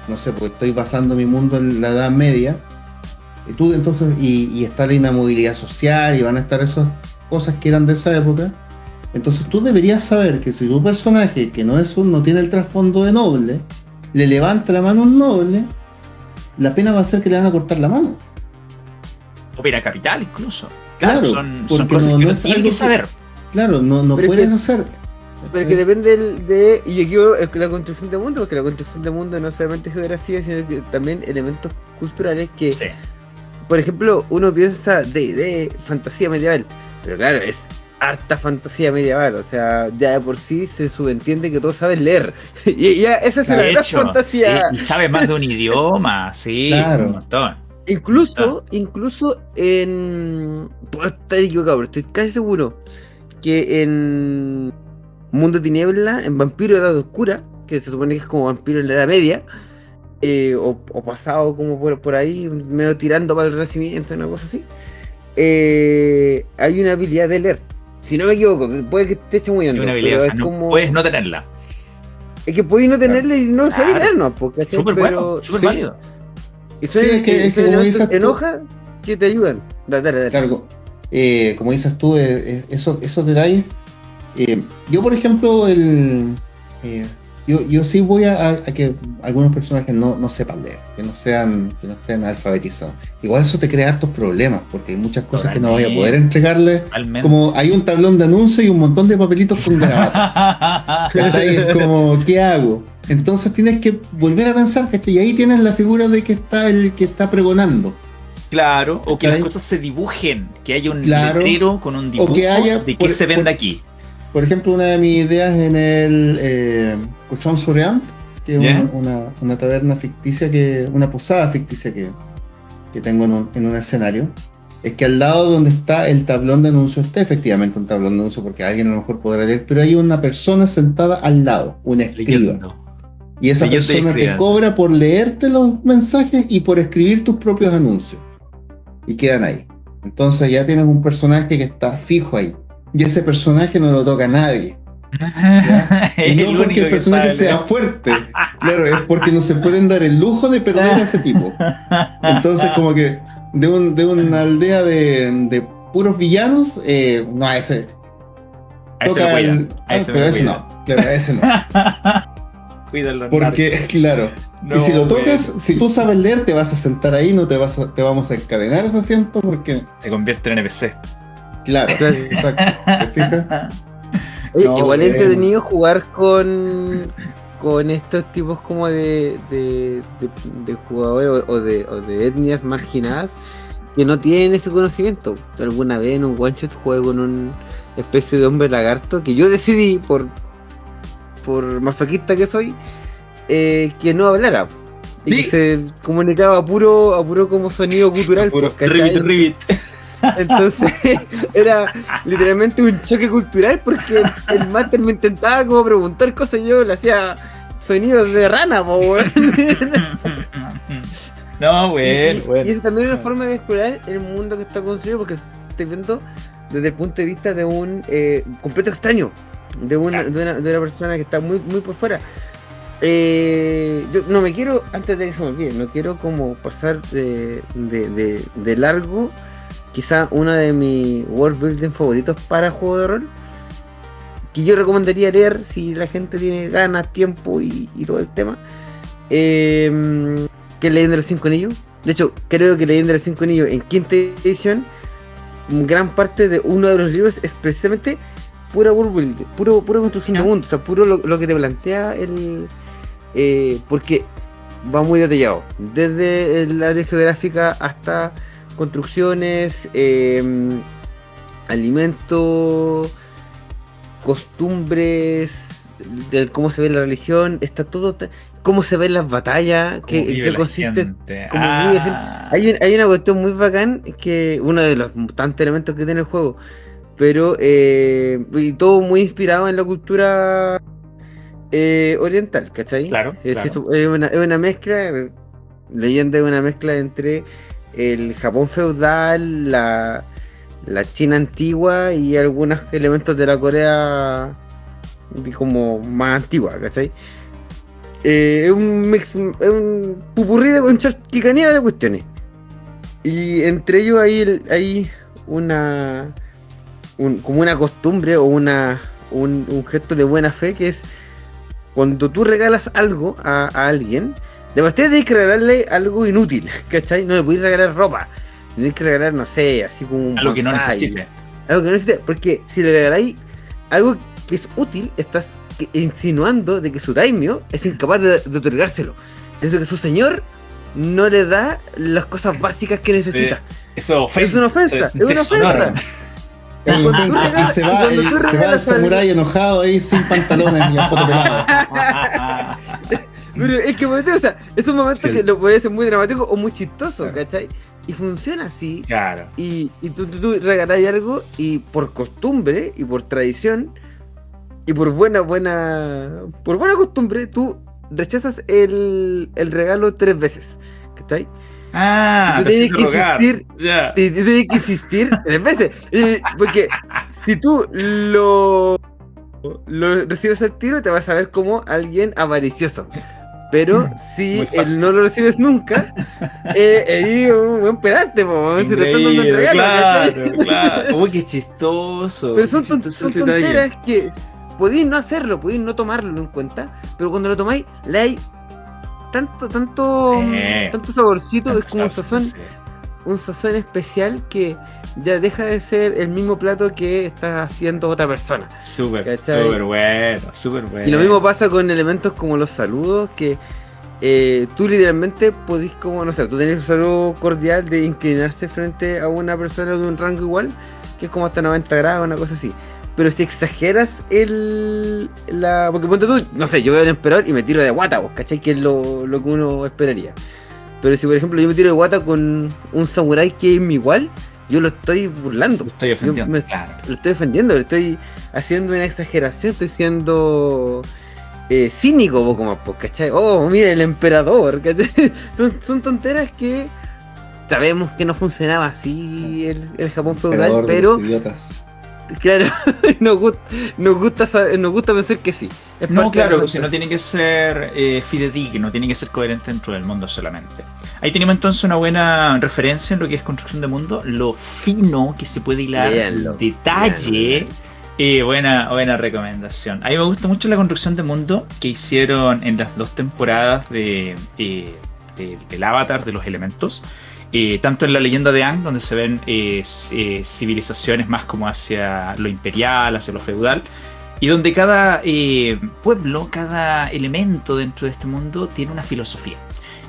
no sé, porque estoy basando mi mundo en la Edad Media, y tú entonces, y está la inamovilidad social, y van a estar esas cosas que eran de esa época. Entonces tú deberías saber que si tu personaje, que no tiene el trasfondo de noble, le levanta la mano a un noble, la pena va a ser que le van a cortar la mano. o pena capital incluso. Claro, son porque cosas que no uno es tiene algo que que- saber. Claro, no Pero es puedes que- hacer. Pero que depende de... Y aquí la construcción de mundo, porque la construcción de mundo no es solamente geografía, sino que también elementos culturales que, Sí. por ejemplo, uno piensa de fantasía medieval, pero claro, es harta fantasía medieval, o sea, ya de por sí se subentiende que todos saben leer. Y ya esa es De una gran hecho, fantasía. sí, y sabe más de un idioma, sí, Claro. un montón. Incluso en... Puedo estar equivocado, pero estoy casi seguro que en Mundo Tiniebla, en Vampiro de Edad Oscura, que se supone que es como vampiro en la Edad Media, o pasado como por ahí, medio tirando para el Renacimiento, una cosa así, hay una habilidad de leer. Si no me equivoco, puede que esté Es chamullando, una habilidad, pero o sea, es no como... puedes no tenerla. Es que podéis no tenerla y no saber Claro. leer, ¿no? Porque Súper bueno, súper sí. válido. Y son, Sí, es que son como elementos dices en tú- hoja que te ayudan. Dale. Claro, como dices tú, esos detalles. Yo, por ejemplo, yo sí voy a que algunos personajes no sepan leer, que no estén alfabetizados. Igual eso te crea hartos problemas, porque hay muchas cosas que no voy a poder entregarles. Totalmente. Como hay un tablón de anuncio y un montón de papelitos con garabatos. ¿Cachai? Es como, ¿qué hago? Entonces tienes que volver a pensar, ¿cachai? Y ahí tienes la figura de que está el que está pregonando. Claro, o que ¿Cachai? las cosas se dibujen, que haya un Claro. letrero con un dibujo O que haya, de qué se vende aquí. Por ejemplo, una de mis ideas en el Cochón Surreant, que es ¿Ya? una taberna ficticia, una posada ficticia que tengo en un escenario, es que al lado donde está el tablón de anuncio está efectivamente un tablón de anuncio, porque alguien a lo mejor podrá leer, pero hay una persona sentada al lado, una escriba. Leyendo. Y esa Leyendo y persona te escribiendo. cobra por leerte los mensajes y por escribir tus propios anuncios. Y quedan ahí. Entonces ya tienes un personaje que está fijo ahí. Y ese personaje no lo toca a nadie. Es Y no el porque único el que personaje sabe sea leer. fuerte. Claro, es porque no se pueden dar el lujo de perder a ese tipo. Entonces, como que de una aldea de puros villanos, no, a ese. A ese lo toca cuida, el- a ese pero lo ese cuida. no. Claro, a ese no. Cuídalo. Porque, claro. No, y si lo güey. tocas, si tú sabes leer, te vas a sentar ahí, no te vamos a encadenar ese asiento porque, Se convierte en NPC. claro, Claro. exacto. ¿Te fijas? Oye, No, igual es bueno. entretenido jugar con estos tipos como de jugadores o de etnias marginadas que no tienen ese conocimiento. Alguna vez en un one shot jugué con una especie de hombre lagarto que yo decidí por masoquista que soy que no hablara y que Sí. se comunicaba a puro como sonido cultural. Puro pues, ¿cachai? ribbit. Entonces era literalmente un choque cultural porque el máster me intentaba como preguntar cosas y yo le hacía sonidos de rana, po, weón. No, Y bueno. eso también es una forma de explorar el mundo que está construido porque estoy viendo desde el punto de vista de un completo extraño, Claro. de una persona que está muy, muy por fuera. Yo no me quiero, antes de que se me olvide, no quiero como pasar de largo, quizá una de mis world building favoritos para juego de rol, que yo recomendaría leer si la gente tiene ganas, tiempo y todo el tema, que es Leyenda de los Cinco Anillos. De hecho, creo que Leyenda de los Cinco Anillos en quinta edición, gran parte de uno de los libros es precisamente pura world building, pura construcción de Ya. mundo, o sea, puro lo que te plantea porque va muy detallado, desde el área geográfica hasta construcciones, alimentos, costumbres, de cómo se ve la religión, está todo, cómo se ven las batallas, ¿Cómo vive qué la consiste, gente? cómo vive la gente. Hay una cuestión muy bacán, que uno de los tantos elementos que tiene el juego, pero y todo muy inspirado en la cultura oriental, ¿cachai? Claro, claro. Es una mezcla, Leyenda es una mezcla entre el Japón feudal, la China antigua y algunos elementos de la Corea como más antigua, ¿cachai? Es un mix, es un pupurrí de conchasquicanía de cuestiones. Y entre ellos hay una como una costumbre o un gesto de buena fe, que es cuando tú regalas algo a alguien, de partida tienes que regalarle algo inútil, ¿cachai? No le puedes regalar ropa, tienes que regalar, no sé, así como un Algo que no bonsai, necesite. algo que no necesite, porque si le regaláis algo que es útil, estás insinuando de que su daimyo es incapaz de otorgárselo. Es decir, que su señor no le da las cosas básicas que necesita. Eso Es una ofensa, es una ofensa. Y se va el samurái enojado ahí sin pantalones y el poto pelado. Pero es que, o sea, es un momento Sí. que lo puede ser muy dramático o muy chistoso, Claro. ¿cachai? Y funciona así. Claro. Y tú regalás algo y por costumbre y por tradición y por buena costumbre, tú rechazas el regalo 3 veces, ¿cachai? Y tú te tienes hacen que rogar. insistir, Ya. tú tienes que insistir 3 veces. Porque si tú lo recibes al tiro, te vas a ver como alguien avaricioso. Pero si Muy fácil. no lo recibes nunca, eres un buen pedante, po, se te están dando un Increíble, regalo, ¿cachai? claro. Uy, qué chistoso. Pero Qué son chistoso el detalle. tonteras que podéis no hacerlo, podéis no tomarlo en cuenta, pero cuando lo tomáis, le hay tanto Sí. saborcito, es como Sí. un sazón especial que ya deja de ser el mismo plato que está haciendo otra persona. Súper, ¿Cachai? súper bueno, súper bueno. Y lo mismo pasa con elementos como los saludos, que tú literalmente podís, como, no sé, tú tenés un saludo cordial de inclinarse frente a una persona de un rango igual, que es como hasta 90 grados, una cosa así. Pero si exageras porque ponte tú, no sé, yo veo al emperador y me tiro de guata, ¿vos cachai? Que es lo que uno esperaría. Pero si por ejemplo yo me tiro de guata con un samurái que es mi igual, yo lo estoy burlando. Lo estoy ofendiendo, Yo claro. lo estoy ofendiendo, lo estoy haciendo una exageración, estoy siendo cínico poco más, pues, ¿cachai? Oh, mira el emperador, ¿cachai? Son tonteras que sabemos que no funcionaba así el Japón feudal, Emperador de pero los idiotas. claro, nos gusta pensar que sí. Es No, parte de la claro, si no fantasía. tiene que ser fidedigno, tiene que ser coherente dentro del mundo solamente. Ahí tenemos entonces una buena referencia en lo que es construcción de mundo, lo fino que se puede hilar, Léanlo, detalle. Y buena recomendación. A mí me gusta mucho la construcción de mundo que hicieron en las 2 temporadas del Avatar de los elementos. Tanto en la leyenda de Aang, donde se ven civilizaciones más como hacia lo imperial, hacia lo feudal, y donde cada pueblo, cada elemento dentro de este mundo tiene una filosofía.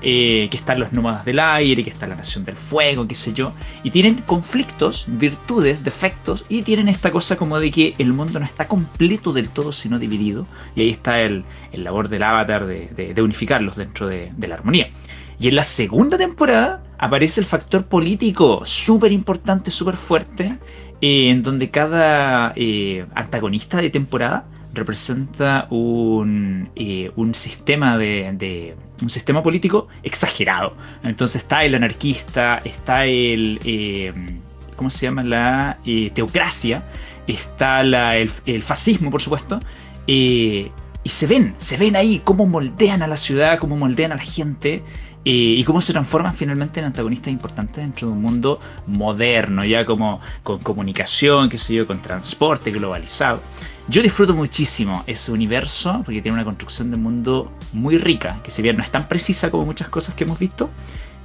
Que están los nómadas del aire, que está la nación del fuego, qué sé yo, y tienen conflictos, virtudes, defectos, y tienen esta cosa como de que el mundo no está completo del todo, sino dividido, y ahí está el labor del Avatar de unificarlos dentro de la armonía. Y en la segunda temporada aparece el factor político súper importante, súper fuerte, en donde cada antagonista de temporada representa un sistema un sistema político exagerado. Entonces está el anarquista, está ¿cómo se llama? La teocracia, está el fascismo, por supuesto. Y se ven ahí cómo moldean a la ciudad, cómo moldean a la gente, y cómo se transforman finalmente en antagonistas importantes dentro de un mundo moderno, ya como con comunicación, qué sé yo, con transporte globalizado. Yo disfruto muchísimo ese universo porque tiene una construcción de mundo muy rica, que si bien no es tan precisa como muchas cosas que hemos visto,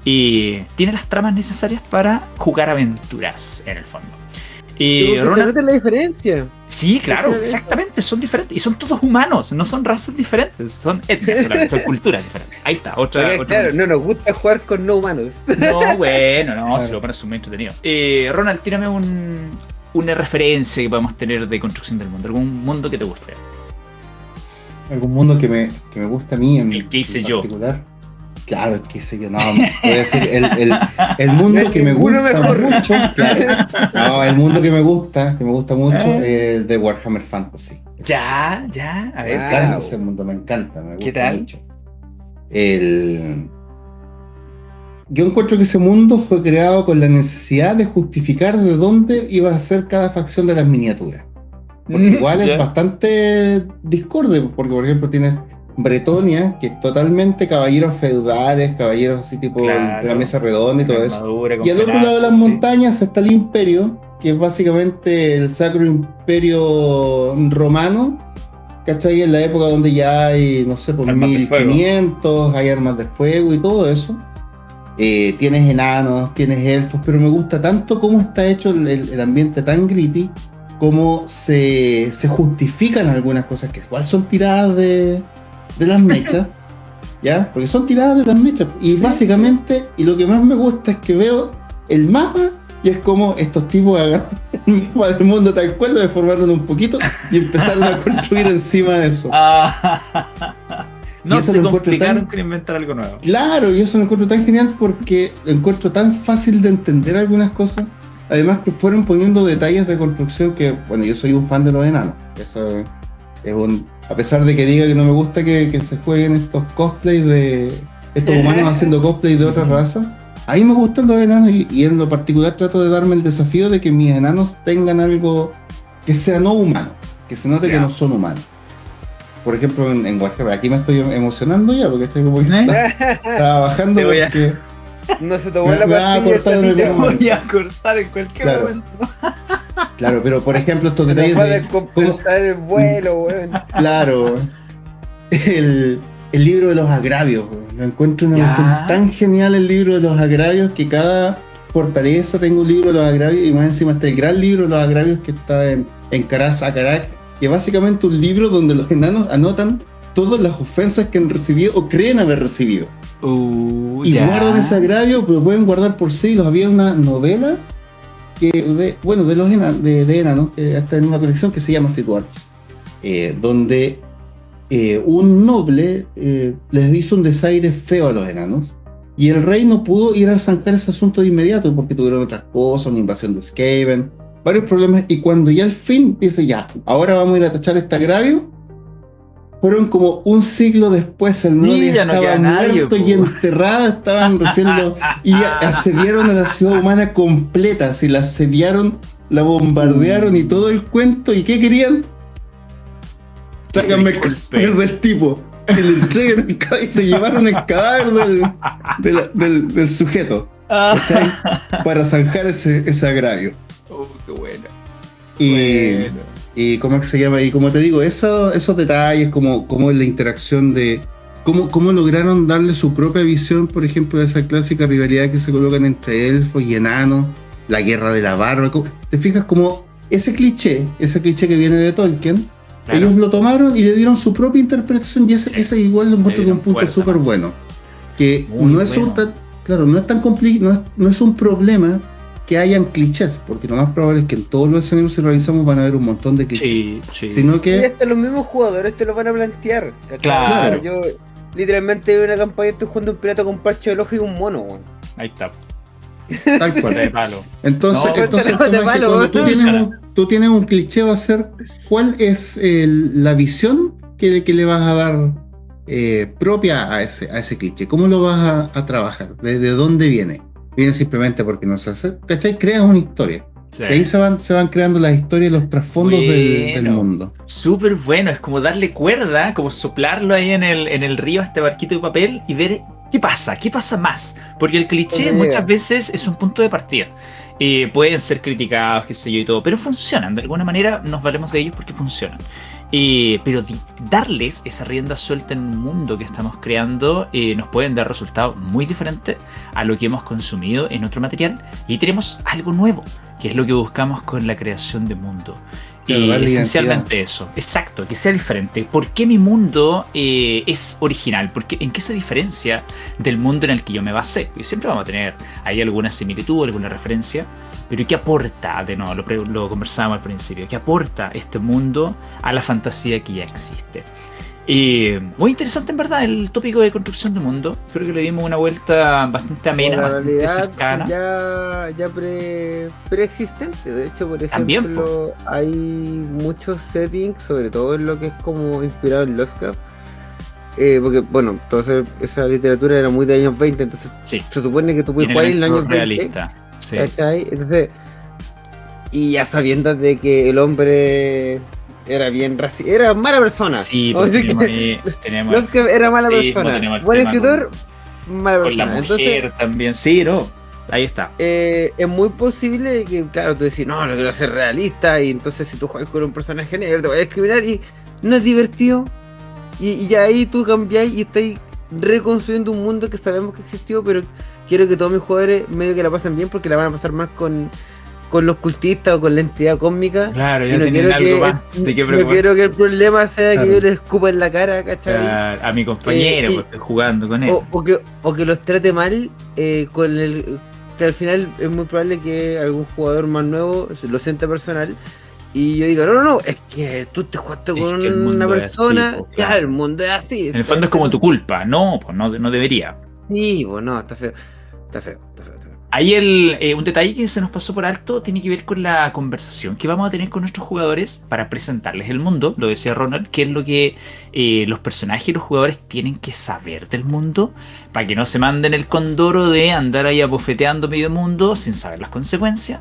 y tiene las tramas necesarias para jugar aventuras en el fondo. ¿Se Ronald, nota la diferencia? sí, claro, exactamente, son diferentes y son todos humanos, no son razas diferentes, son etnias solamente, son culturas diferentes. Ahí está, otra. Claro, no nos gusta jugar con no humanos. No, bueno, no, Claro. si lo pones es muy entretenido. Ronald, tírame una referencia que podamos tener de construcción del mundo, algún mundo que te guste. Algún mundo que me gusta a mí en El que hice en yo. particular. Claro, el que hice yo. No, voy a decir el mundo No hay que me ninguno gusta mejor. mucho. Claro. No, el mundo que me gusta mucho es el de Warhammer Fantasy. Ya, a ver. Me Ah, encanta wow. ese mundo, me encanta. Me gusta ¿Qué tal? mucho. Yo encuentro que ese mundo fue creado con la necesidad de justificar de dónde iba a ser cada facción de las miniaturas. Porque igual Ya. es bastante discorde, porque por ejemplo tienes Bretonia, que es totalmente caballeros feudales, caballeros así tipo Claro. de la mesa redonda y todo eso. Armadura con Y al otro lado de las pedazos, sí. montañas está el Imperio, que es básicamente el Sacro Imperio Romano, ¿cachai? En la época donde ya hay, no sé, por Armas de fuego. 1500, hay armas de fuego y todo eso. Tienes enanos, tienes elfos, pero me gusta tanto cómo está hecho el ambiente tan gritty, cómo se justifican algunas cosas que igual son tiradas de las mechas, ¿ya? Porque son tiradas de las mechas. Y Sí, básicamente, y lo que más me gusta es que veo el mapa y es como estos tipos agarraron el mapa del mundo tal cual, lo deformaron un poquito y empezaron a construir encima de eso. Ah, no Y eso se lo encuentro complicaron tan- con inventar algo nuevo. Claro, y eso lo encuentro tan genial porque lo encuentro tan fácil de entender algunas cosas. Además que fueron poniendo detalles de construcción que, bueno, yo soy un fan de los enanos. Eso es a pesar de que diga que no me gusta que se jueguen estos cosplays de estos humanos haciendo cosplay de otras razas, a mí me gustan los enanos y en lo particular trato de darme el desafío de que mis enanos tengan algo que sea no humano, que se note Ya. que no son humanos. Por ejemplo, en Warhammer, aquí me estoy emocionando ya porque estoy como que estaba bajando Te voy a- porque No se tomó Me la va a pastilla cortar esta el tía. dedo. Voy a cortar en cualquier Claro. momento. claro, pero por ejemplo estos Nos detalles va a de descompensar el vuelo, weón. claro, el libro de los agravios, weón. Lo encuentro una Ya. cuestión tan genial el libro de los agravios que cada fortaleza tengo un libro de los agravios y más encima está el gran libro de los agravios que está en Karaz Akarak, que es básicamente un libro donde los enanos anotan todas las ofensas que han recibido o creen haber recibido. Y Ya. guardan ese agravio, pero pueden guardar por siglos. Había una novela de los de enanos, que está en una colección que se llama Situarts, donde un noble les hizo un desaire feo a los enanos y el rey no pudo ir a zanjar ese asunto de inmediato porque tuvieron otras cosas, una invasión de Skaven, varios problemas, y cuando ya al fin dice ya, ahora vamos a ir a tachar este agravio, fueron como un siglo después, el noble Ya no estaba queda nadie, muerto y po. enterrado, estaban recién y asediaron a la ciudad humana completa, así la asediaron, la bombardearon y todo el cuento, ¿y qué querían? Tráiganme el cadáver del tipo, que le entreguen el cadáver, y se llevaron el cadáver del sujeto, ¿cachai? Para zanjar ese agravio. Oh, qué bueno. Y, Bueno. y ¿cómo es que se llama? Y como te digo, esos detalles, como la interacción de cómo lograron darle su propia visión, por ejemplo, de esa clásica rivalidad que se colocan entre elfos y enanos, la guerra de la barba. ¿Te fijas como ese cliché que viene de Tolkien? Claro. Ellos lo tomaron y le dieron su propia interpretación, y ese igual lo encuentro Le que es un dieron punto fuerza súper más. bueno. Que Muy no es bueno. claro, no es tan complicado, no es un problema que hayan clichés, porque lo más probable es que en todos los escenarios que realizamos van a haber un montón de clichés. Sí. Sino Y que, hasta los mismos jugadores te lo van a plantear, ¿cachai? Claro. Yo literalmente una campaña estoy jugando un pirata con parche del ojo y un mono, weón. Ahí está. Tal cual. De palo. Entonces, No, entonces el de tema es que palo, cuando funciona. tú tienes un cliché, va a ser cuál es la visión que le vas a dar propia a ese cliché. ¿Cómo lo vas a trabajar? ¿De dónde viene? Viene simplemente porque no se hace, ¿cachai? Creas una historia. Sí. Y ahí se van creando las historias, los trasfondos del Bueno. mundo. Súper bueno, es como darle cuerda, como soplarlo ahí en el río a este barquito de papel y ver qué pasa más. Porque el cliché ¿Dónde muchas llega? veces es un punto de partida. Pueden ser criticados, qué sé yo y todo, pero funcionan. De alguna manera nos valemos de ellos porque funcionan. Pero darles esa rienda suelta en un mundo que estamos creando nos pueden dar resultados muy diferentes a lo que hemos consumido en otro material. Y ahí tenemos algo nuevo, que es lo que buscamos con la creación de mundo. Claro, darle Esencialmente eso, exacto, que sea diferente. ¿Por qué mi mundo es original? ¿En qué se diferencia del mundo en el que yo me basé? Porque siempre vamos a tener ahí alguna similitud, alguna referencia, pero ¿qué aporta? De nuevo, lo conversábamos al principio, ¿qué aporta este mundo a la fantasía que ya existe? Muy interesante en verdad el tópico de construcción de mundo. Creo que le dimos una vuelta bastante amena, La bastante realidad cercana. ya preexistente. De hecho, por También, ejemplo, hay muchos settings, sobre todo en lo que es como inspirado en Lovecraft. Porque, bueno, toda esa literatura era muy de años 20, entonces Sí, se supone que tú puedes tiene jugar en los elementos años 20, realistas. Sí. ¿cachai? Entonces, y ya sabiendo de que el hombre era bien racista, era mala persona. Sí, Vamos pues a decir tenemos Lovecraft era mala sí, persona. tenemos el Buen tema escritor, mala con la persona. mujer Entonces, también. Sí, no, ahí está. es muy posible que, claro, tú decís, no, no quiero ser realista, y entonces si tú juegas con un personaje negro te vas a discriminar y no es divertido. Y ya ahí tú cambiáis y estáis reconstruyendo un mundo que sabemos que existió, pero quiero que todos mis jugadores medio que la pasen bien porque la van a pasar más con los cultistas o con la entidad cósmica. Claro, Y ya no tienen quiero algo más de qué no preocuparse. quiero que el problema sea Claro. que yo les escupa en la cara, ¿cachai? A mi compañero, y- pues estoy jugando con él. O que los trate mal con el... Que al final es muy probable que algún jugador más nuevo lo sienta personal y yo digo, no, es que tú te jugaste Es con que el mundo una es persona, así, pues, claro, claro. el mundo es así. En el fondo es como tu culpa. No, pues no debería. Sí, pues no, está feo. Ahí un detalle que se nos pasó por alto tiene que ver con la conversación que vamos a tener con nuestros jugadores para presentarles el mundo. Lo decía Ronald, que es lo que los personajes y los jugadores tienen que saber del mundo para que no se manden el condoro de andar ahí abofeteando medio mundo sin saber las consecuencias.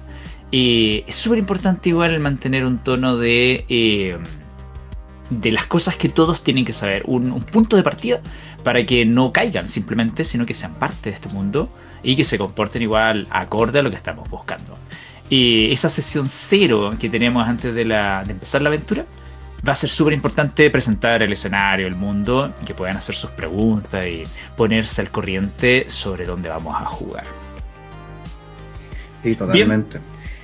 Es súper importante igual mantener un tono de las cosas que todos tienen que saber, un punto de partida para que no caigan simplemente, sino que sean parte de este mundo y que se comporten igual acorde a lo que estamos buscando. Esa sesión cero que tenemos antes de empezar la aventura va a ser súper importante presentar el escenario, el mundo, y que puedan hacer sus preguntas y ponerse al corriente sobre dónde vamos a jugar. Sí, totalmente.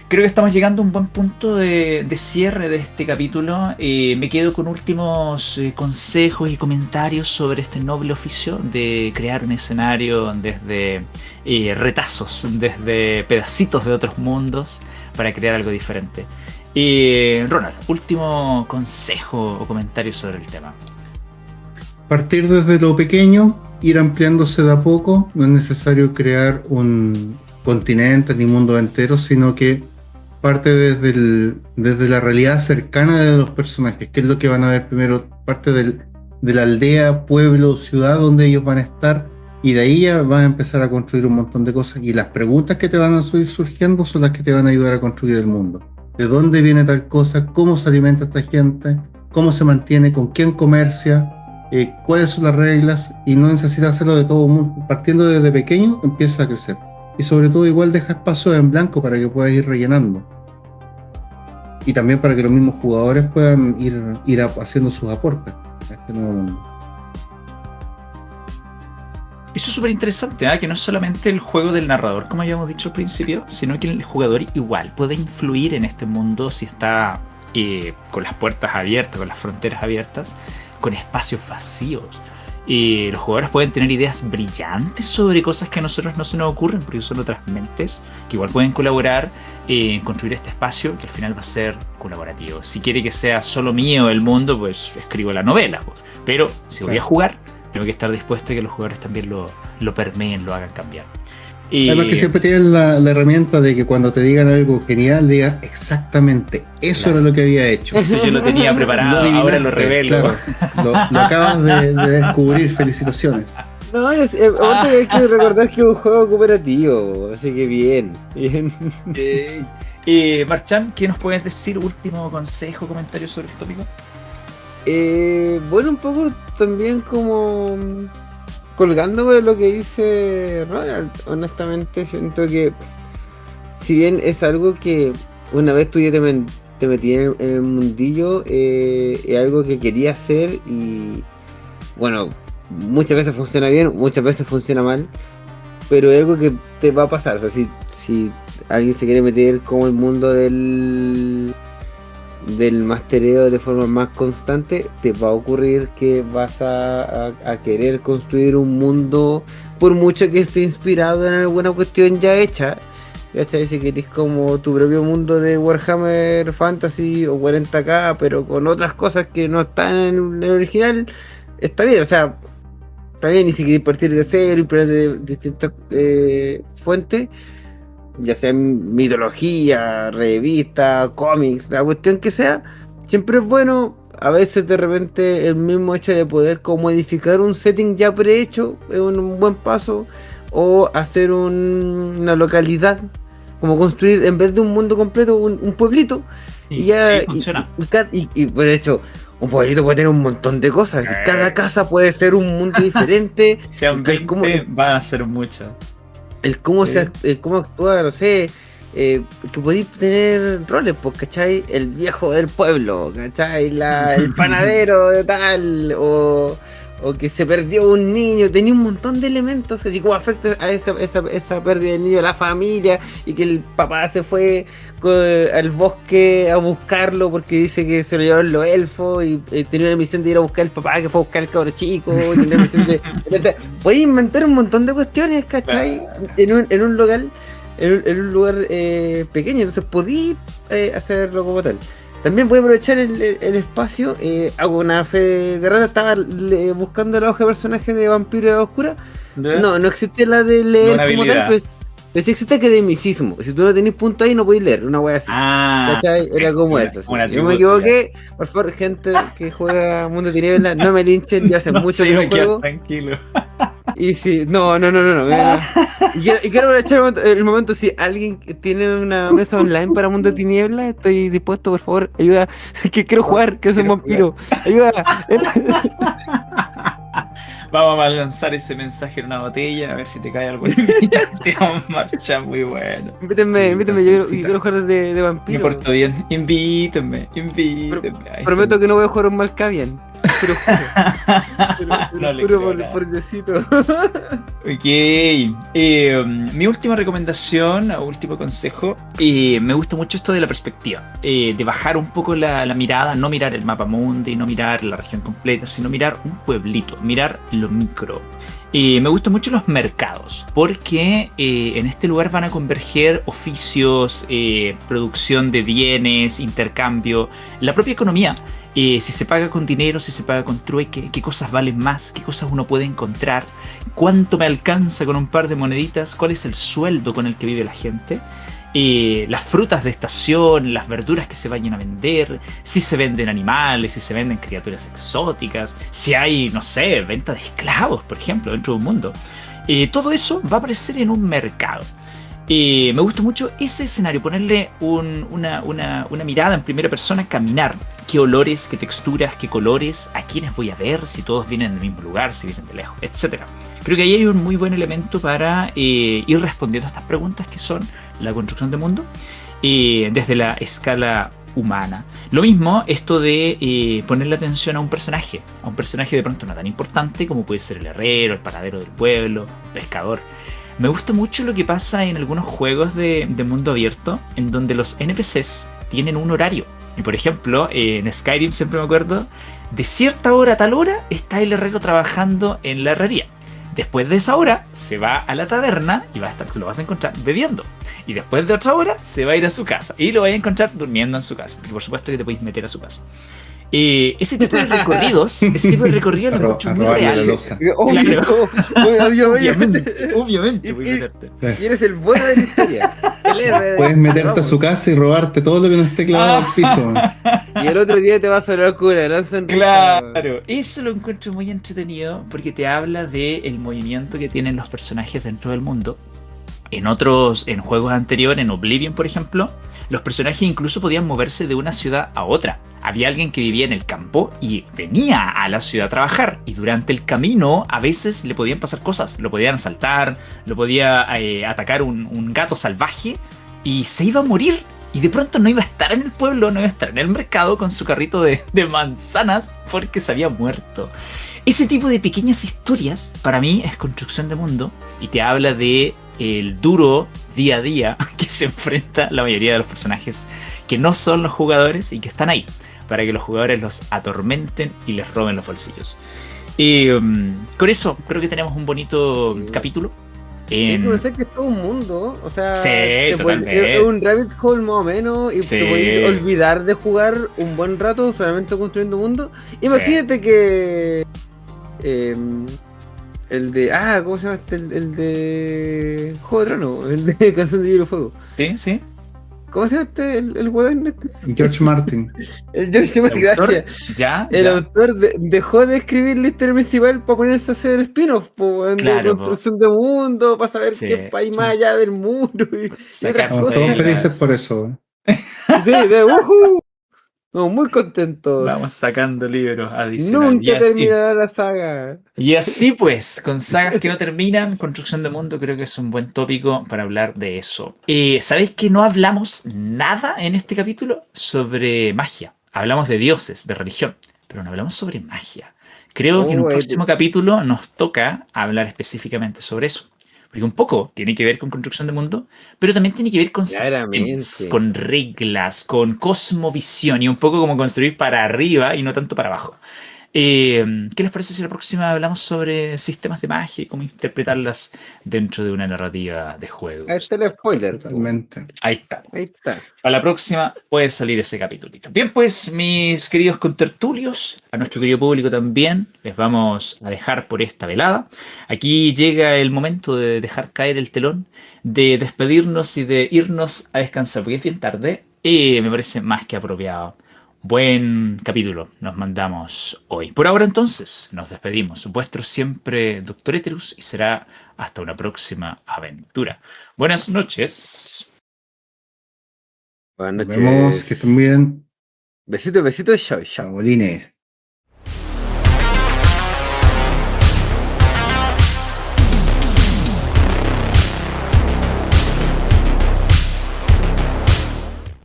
Creo que estamos llegando a un buen punto de cierre de este capítulo. Me quedo con últimos consejos y comentarios sobre este noble oficio de crear un escenario desde retazos, desde pedacitos de otros mundos para crear algo diferente. Ronald, último consejo o comentario sobre el tema. Partir desde lo pequeño, ir ampliándose de a poco. No es necesario crear un continente ni mundo entero, sino que parte desde la realidad cercana de los personajes, que es lo que van a ver primero, parte de la aldea, pueblo, ciudad donde ellos van a estar, y de ahí ya van a empezar a construir un montón de cosas, y las preguntas que te van a ir surgiendo son las que te van a ayudar a construir el mundo. ¿De dónde viene tal cosa? ¿Cómo se alimenta esta gente? ¿Cómo se mantiene? ¿Con quién comercia? ¿Cuáles son las reglas? Y no necesitas hacerlo de todo mundo. Partiendo desde pequeño, empieza a crecer. Y sobre todo igual deja espacio en blanco para que puedas ir rellenando. Y también para que los mismos jugadores puedan ir haciendo sus aportes a este nuevo mundo. Eso es súper interesante, que no es solamente el juego del narrador, como habíamos dicho al principio, sino que el jugador igual puede influir en este mundo si está con las puertas abiertas, con las fronteras abiertas, con espacios vacíos. Los jugadores pueden tener ideas brillantes sobre cosas que a nosotros no se nos ocurren, porque son otras mentes que igual pueden colaborar en construir este espacio que al final va a ser colaborativo. Si quiere que sea solo mío el mundo, pues escribo la novela. Pues. Pero si voy a jugar, Tengo que estar dispuesto a que los jugadores también lo permeen, lo hagan cambiar. Y Además que siempre tienen la herramienta de que cuando te digan algo genial, digas exactamente, eso Claro. era lo que había hecho. eso yo lo tenía preparado, ahora lo revelo. Claro, lo acabas de descubrir, felicitaciones. No, aparte hay que recordar que es un juego cooperativo, así que bien. Marchán, ¿qué nos puedes decir? Último consejo, comentario sobre el tópico. Bueno, un poco también como colgándome de lo que dice Ronald, honestamente siento que si bien es algo que una vez tú ya te metí en el mundillo, es algo que quería hacer y bueno, muchas veces funciona bien, muchas veces funciona mal, pero es algo que te va a pasar. O sea, si alguien se quiere meter como el mundo del mastereo de forma más constante, te va a ocurrir que vas a querer construir un mundo, por mucho que esté inspirado en alguna cuestión ya hecha. ¿Cachai? Si querés como tu propio mundo de Warhammer Fantasy o 40K, pero con otras cosas que no están en el original, está bien, o sea, está bien. Y si querés partir de cero y poner de distintas fuentes, ya sea mitología, revista, cómics, la cuestión que sea, siempre es bueno. A veces de repente el mismo hecho de poder como edificar un setting ya prehecho es un buen paso, o hacer una localidad, como construir en vez de un mundo completo un pueblito, y ya Sí, funciona. y, pues, de hecho un pueblito puede tener un montón de cosas, y cada casa puede ser un mundo diferente. Sean el 20, cómo- van a ser mucho. el cómo el cómo actúa, no sé, que podéis tener roles, pues, ¿cachai? El viejo del pueblo, ¿cachai? El panadero de tal, o que se perdió un niño. Tenía un montón de elementos, así como afecta a esa pérdida del niño, a la familia, y que el papá se fue al bosque a buscarlo porque dice que se lo llevaron los elfos, y tenía una misión de ir a buscar al papá que fue a buscar al cabro chico, y tenía una misión de... Podéis inventar un montón de cuestiones, ¿cachai? En un local, en un lugar pequeño, entonces podéis hacerlo como tal. También voy a aprovechar el espacio, hago una fe de rata, estaba buscando la hoja de personaje de Vampiro de Edad Oscura. No existe la de leer Una como habilidad. tal, pero sí existe academicismo. Si tú no tenés punto ahí, no podés leer, una wea así. ¿Cachai? Era como eso. un Yo me equivoqué. Por favor, gente que juega Mundo Tiniebla, no me linchen, ya hace mucho que no juego. Tranquilo. Y si, no. Mira. Y quiero aprovechar el momento, si alguien tiene una mesa online para Mundo Tiniebla, estoy dispuesto, por favor, ayuda, que quiero jugar, que soy un vampiro. Ayuda. Vamos a lanzar ese mensaje en una botella, a ver si te cae alguna invitación. Marcha muy bueno. Invítame, yo quiero jugar de Me vampiro. porto bien. Invítame. Ahí Prometo está. que no voy a jugar un Malkavian. Pero No le juro creo nada. por Diosito. Ok, mi última recomendación, o último consejo, me gusta mucho esto de la perspectiva, de bajar un poco la mirada, no mirar el mapa mundi, no mirar la región completa, sino mirar un pueblito, mirar lo micro. Me gustan mucho los mercados, porque en este lugar van a converger oficios, producción de bienes, intercambio, la propia economía. Si se paga con dinero, si se paga con trueque, qué cosas valen más, qué cosas uno puede encontrar, cuánto me alcanza con un par de moneditas, cuál es el sueldo con el que vive la gente, las frutas de estación, las verduras que se vayan a vender, si se venden animales, si se venden criaturas exóticas, si hay, no sé, venta de esclavos, por ejemplo, dentro de un mundo. Todo eso va a aparecer en un mercado. Me gusta mucho ese escenario, ponerle una mirada en primera persona, caminar. Qué olores, qué texturas, qué colores, a quiénes voy a ver, si todos vienen del mismo lugar, si vienen de lejos, etc. Creo que ahí hay un muy buen elemento para ir respondiendo a estas preguntas que son la construcción de mundo desde la escala humana. Lo mismo esto de ponerle atención a un personaje de pronto no tan importante como puede ser el herrero, el panadero del pueblo, el pescador. Me gusta mucho lo que pasa en algunos juegos de mundo abierto, en donde los NPCs tienen un horario. Y por ejemplo, en Skyrim siempre me acuerdo, de cierta hora a tal hora está el herrero trabajando en la herrería. Después de esa hora se va a la taberna y lo vas a encontrar bebiendo. Y después de otra hora se va a ir a su casa y lo vas a encontrar durmiendo en su casa. Porque por supuesto que te podéis meter a su casa. Ese tipo de recorridos lo encuentro A muy robarle la real. losa. Obvio, Obviamente, obviamente voy a Y- meterte. Y eres el bueno de la historia. El héroe de- Puedes meterte a vamos. su casa y robarte todo lo que no esté clavado al piso. Y el otro día te vas a hablar con una gran sonrisa. Claro, eso lo encuentro muy entretenido porque te habla del movimiento que tienen los personajes dentro del mundo. En juegos anteriores, en Oblivion, por ejemplo, los personajes incluso podían moverse de una ciudad a otra. Había alguien que vivía en el campo y venía a la ciudad a trabajar. Y durante el camino, a veces le podían pasar cosas. Lo podían asaltar, lo podía atacar un gato salvaje y se iba a morir. Y de pronto no iba a estar en el pueblo, no iba a estar en el mercado con su carrito de manzanas porque se había muerto. Ese tipo de pequeñas historias, para mí, es construcción de mundo y te habla de el duro día a día que se enfrenta la mayoría de los personajes que no son los jugadores y que están ahí para que los jugadores los atormenten y les roben los bolsillos. Y con eso creo que tenemos un bonito capítulo. Tienes que pensar que es todo un mundo. O sea, Sí, totalmente. es un rabbit hole más o menos. Y Sí. te puedes olvidar de jugar un buen rato solamente construyendo mundo. Imagínate que. El de. ¿Cómo se llama este? El de. Juego de Tronos. El de Canción de Hielo y Fuego. Sí, sí. ¿Cómo se llama este? El huevón este. George Martin. El George Martin, ¿El autor? gracias. Ya, El ya. autor dejó de escribir la historia principal para ponerse a hacer spin-off, de Claro, construcción de mundo, para saber Sí. qué hay más allá del muro y otras Sacarse Estamos cosas. todos de la- felices por eso. Sí, de ¡uhú! No, muy contentos. Vamos sacando libros adicionales. Nunca terminará la saga. Y así pues, con sagas que no terminan, construcción de mundo creo que es un buen tópico para hablar de eso. ¿Sabéis que no hablamos nada en este capítulo sobre magia? Hablamos de dioses, de religión, pero no hablamos sobre magia. Creo que en un próximo capítulo nos toca hablar específicamente sobre eso. Porque un poco tiene que ver con construcción de mundo, pero también tiene que ver con Claramente. sistemas, con reglas, con cosmovisión y un poco como construir para arriba y no tanto para abajo. ¿Qué les parece si la próxima hablamos sobre sistemas de magia y cómo interpretarlas dentro de una narrativa de juegos? Ahí está el spoiler. Totalmente. Ahí está. Ahí está. Para la próxima puede salir ese capítulo. Bien, pues, mis queridos contertulios, a nuestro querido público también, les vamos a dejar por esta velada. Aquí llega el momento de dejar caer el telón, de despedirnos y de irnos a descansar, porque es bien tarde y me parece más que apropiado. Buen capítulo nos mandamos hoy. Por ahora entonces, nos despedimos. Vuestro siempre Doctor Eterus y será hasta una próxima aventura. Buenas noches. Buenas Nos noches. vemos, que estén bien. Besitos, besitos, chao, chao. Chabolines.